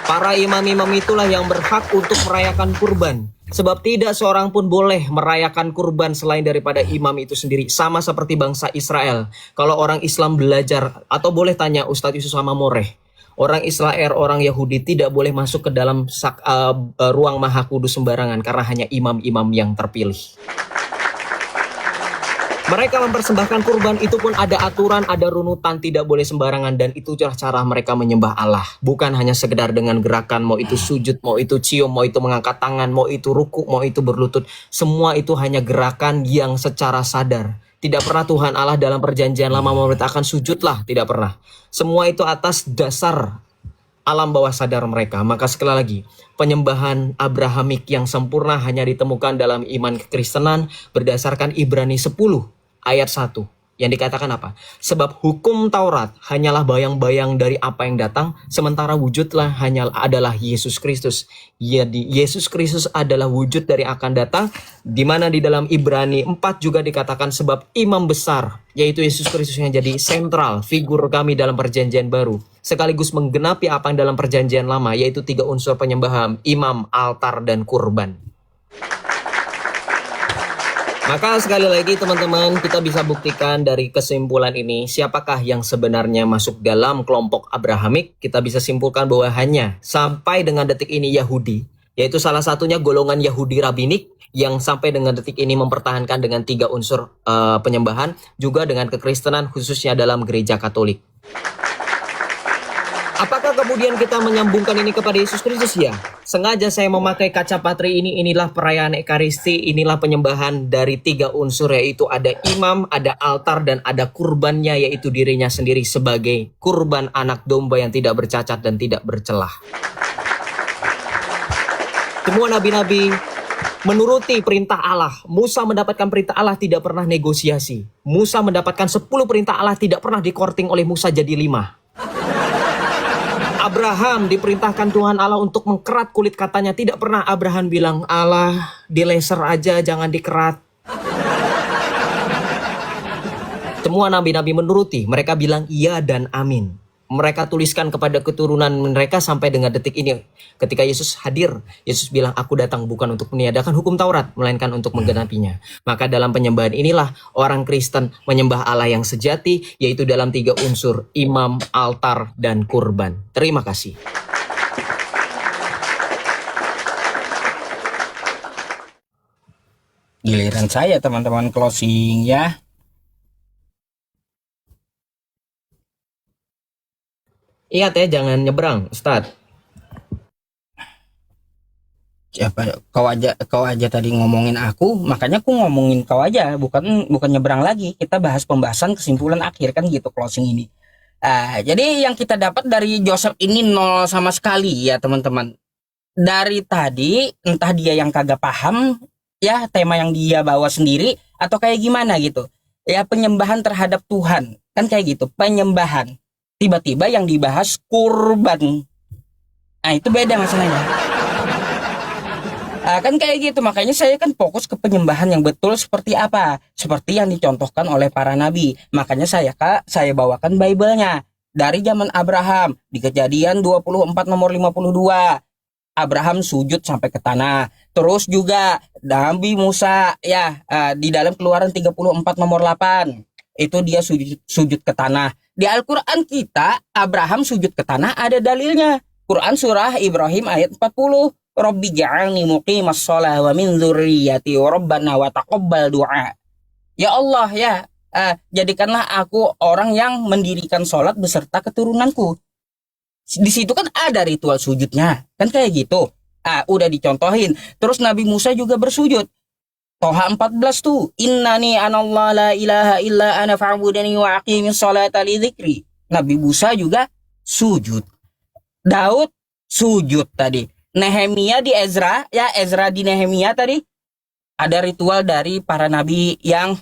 Para imam-imam itulah yang berhak untuk merayakan kurban. Sebab tidak seorang pun boleh merayakan kurban selain daripada imam itu sendiri. Sama seperti bangsa Israel. Kalau orang Islam belajar, atau boleh tanya Ustadz Yusuf sama Moreh, orang Israel, orang Yahudi tidak boleh masuk ke dalam ruang maha kudus sembarangan, karena hanya imam-imam yang terpilih. Mereka mempersembahkan kurban, itu pun ada aturan, ada runutan, tidak boleh sembarangan. Dan itu cara mereka menyembah Allah. Bukan hanya sekedar dengan gerakan, mau itu sujud, mau itu cium, mau itu mengangkat tangan, mau itu ruku, mau itu berlutut. Semua itu hanya gerakan yang secara sadar. Tidak pernah Tuhan Allah dalam perjanjian lama memerintahkan sujudlah, tidak pernah. Semua itu atas dasar alam bawah sadar mereka. Maka sekali lagi, penyembahan Abrahamik yang sempurna hanya ditemukan dalam iman kekristenan berdasarkan Ibrani 10 ayat 1. Yang dikatakan apa? Sebab hukum Taurat hanyalah bayang-bayang dari apa yang datang, sementara wujudlah adalah Yesus Kristus. Jadi Yesus Kristus adalah wujud dari akan datang, di mana di dalam Ibrani 4 juga dikatakan sebab imam besar, yaitu Yesus Kristus yang jadi sentral figur kami dalam perjanjian baru, sekaligus menggenapi apa yang dalam perjanjian lama, yaitu 3 unsur penyembahan, imam, altar, dan kurban. Maka sekali lagi teman-teman, kita bisa buktikan dari kesimpulan ini siapakah yang sebenarnya masuk dalam kelompok Abrahamik. Kita bisa simpulkan bahwa hanya sampai dengan detik ini Yahudi, yaitu salah satunya golongan Yahudi Rabinik yang sampai dengan detik ini mempertahankan dengan 3 unsur penyembahan, juga dengan kekristenan khususnya dalam gereja Katolik. Apakah kemudian kita menyambungkan ini kepada Yesus Kristus? Ya, sengaja saya memakai kaca patri ini. Inilah perayaan Ekaristi, inilah penyembahan dari 3 unsur, yaitu ada imam, ada altar, dan ada kurbannya, yaitu dirinya sendiri sebagai kurban anak domba yang tidak bercacat dan tidak bercelah. Semua nabi-nabi menuruti perintah Allah. Musa mendapatkan perintah Allah, tidak pernah negosiasi. Musa mendapatkan 10 perintah Allah, tidak pernah dikorting oleh Musa jadi 5. Abraham diperintahkan Tuhan Allah untuk mengkerat kulit katanya. Tidak pernah Abraham bilang, Allah dilaser aja jangan dikerat. Semua nabi-nabi menuruti. Mereka bilang iya dan amin. Mereka tuliskan kepada keturunan mereka sampai dengan detik ini. Ketika Yesus hadir, Yesus bilang, aku datang bukan untuk meniadakan hukum Taurat, melainkan untuk menggenapinya. Maka dalam penyembahan inilah orang Kristen menyembah Allah yang sejati, yaitu dalam 3 unsur, imam, altar, dan kurban. Terima kasih. Giliran saya teman-teman closing ya. Ingat ya, jangan nyebrang, Ustadz. Siapa kau aja tadi ngomongin aku, makanya aku ngomongin kau aja, bukan nyebrang lagi. Kita bahas pembahasan kesimpulan akhir kan gitu closing ini. Jadi yang kita dapat dari Joseph ini nol sama sekali ya teman-teman. Dari tadi entah dia yang kagak paham ya tema yang dia bawa sendiri atau kayak gimana gitu. Ya penyembahan terhadap Tuhan. Kan kayak gitu, penyembahan. Tiba-tiba yang dibahas kurban. Nah, itu beda masalahnya. Kan kayak gitu, makanya saya kan fokus ke penyembahan yang betul seperti apa, seperti yang dicontohkan oleh para nabi. Makanya saya bawakan Bible-nya dari zaman Abraham di Kejadian 24 nomor 52. Abraham sujud sampai ke tanah. Terus juga Nabi Musa ya di dalam Keluaran 34 nomor 8. Itu dia sujud ke tanah. Di Al-Qur'an kita Abraham sujud ke tanah ada dalilnya. Quran surah Ibrahim ayat 40. Rabbi ja'alni muqimas shalah wa min dzurriyyati rabbana wa taqabbal du'a. Ya Allah ya, jadikanlah aku orang yang mendirikan sholat beserta keturunanku. Di situ kan ada ritual sujudnya, kan kayak gitu. Udah dicontohin. Terus Nabi Musa juga bersujud. Toha 14 tuh, innani anallah la ilaha illa ana fa'budani wa aqimis sholata li dzikri. Nabi Musa juga sujud. Daud sujud tadi. Nehemia di Ezra, ya Ezra di Nehemia tadi ada ritual dari para nabi yang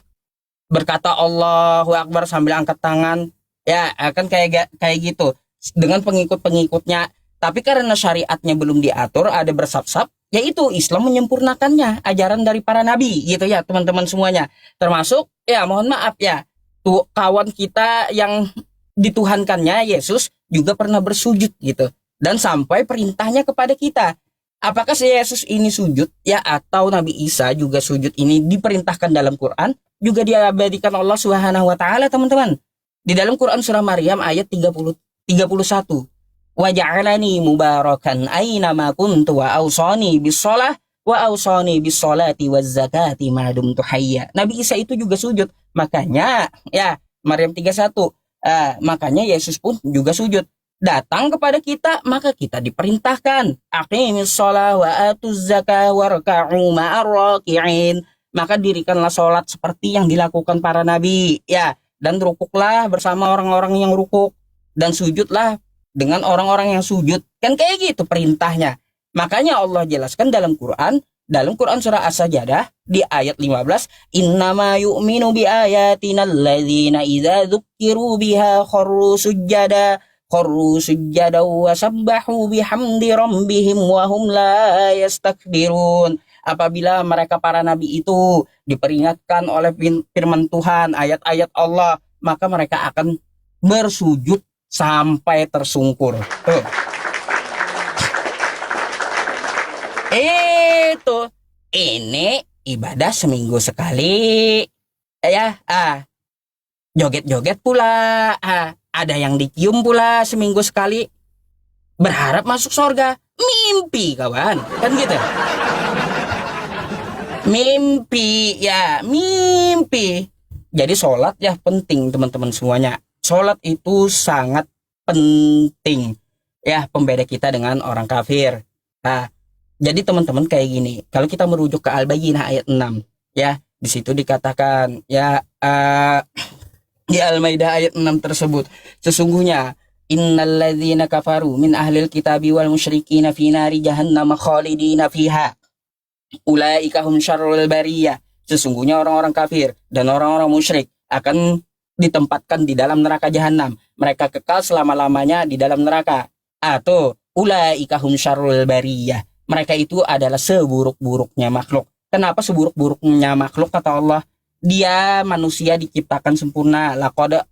berkata Allahu Akbar sambil angkat tangan, ya akan kayak gitu dengan pengikut-pengikutnya. Tapi karena syariatnya belum diatur, ada bersap-sap, yaitu Islam menyempurnakannya, ajaran dari para nabi gitu ya teman-teman semuanya. Termasuk ya mohon maaf ya, tuh kawan kita yang dituhankannya Yesus juga pernah bersujud gitu. Dan sampai perintahnya kepada kita. Apakah si Yesus ini sujud ya atau Nabi Isa juga sujud ini diperintahkan dalam Quran, juga diabadikan Allah Subhanahu wa taala teman-teman. Di dalam Quran surah Maryam ayat 31. Wa ja'alani mubarakan aina ma kuntu wa awsani bis-shalah wa awsani bis-sholati waz-zakati ma dumtu hayya. Nabi Isa itu juga sujud. Makanya ya Maryam 31. Makanya Yesus pun juga sujud. Datang kepada kita, maka kita diperintahkan aqimis shalah wa atuz zakah warka'u ma'ar raki'in. Maka dirikanlah sholat seperti yang dilakukan para nabi ya, dan rukuklah bersama orang-orang yang rukuk, dan sujudlah dengan orang-orang yang sujud. Kan kayak gitu perintahnya. Makanya Allah jelaskan dalam Quran surah As-Sajdah di ayat 15, innama yu'minu bi ayatina alladzina idza dzukiru biha kharru sujjada wa sabbahu bihamdi rabbihim wa hum la yastakbirun. Apabila mereka para nabi itu diperingatkan oleh firman Tuhan, ayat-ayat Allah, maka mereka akan bersujud sampai tersungkur. Tuh. Ini ibadah seminggu sekali. Ya, joget-joget pula. Ada yang dicium pula seminggu sekali. Berharap masuk surga. Mimpi kawan. Kan gitu. Mimpi. Jadi sholat ya penting teman-teman semuanya. Sholat itu sangat penting. Ya pembeda kita dengan orang kafir. Jadi teman-teman kayak gini. Kalau kita merujuk ke Al-Bayyinah ayat 6. Ya di situ dikatakan ya di Al-Maidah ayat 6 tersebut, sesungguhnya innalladzina kafaru min ahlil kitabi wal musyrikina fi nari jahannam khalidina fiha ulaika hum syarrul bariyah. Sesungguhnya orang-orang kafir dan orang-orang musyrik akan ditempatkan di dalam neraka jahanam. Mereka kekal selama-lamanya di dalam neraka. Atau ulaika hum syarrul bariyah. Mereka itu adalah seburuk-buruknya makhluk. Kenapa seburuk-buruknya makhluk kata Allah? Dia manusia diciptakan sempurna. Laqad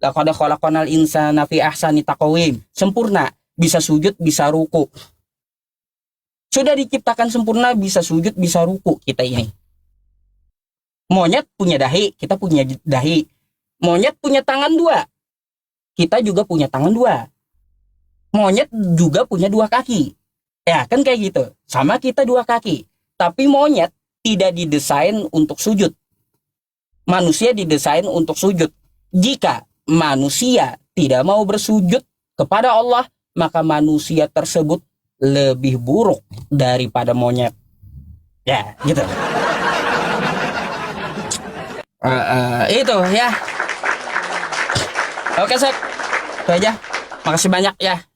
khalaqnal insana fi ahsani taqwim. Sempurna, bisa sujud, bisa ruku. Sudah diciptakan sempurna, bisa sujud, bisa ruku kita ini. Monyet punya dahi, kita punya dahi. Monyet punya tangan 2. Kita juga punya tangan 2. Monyet juga punya 2 kaki. Ya, kan kayak gitu. Sama kita 2 kaki. Tapi monyet tidak didesain untuk sujud. Manusia didesain untuk sujud. Jika manusia tidak mau bersujud kepada Allah, maka manusia tersebut lebih buruk daripada monyet. Ya, gitu. Itu ya. Oke, Sek. Itu aja. Makasih banyak ya.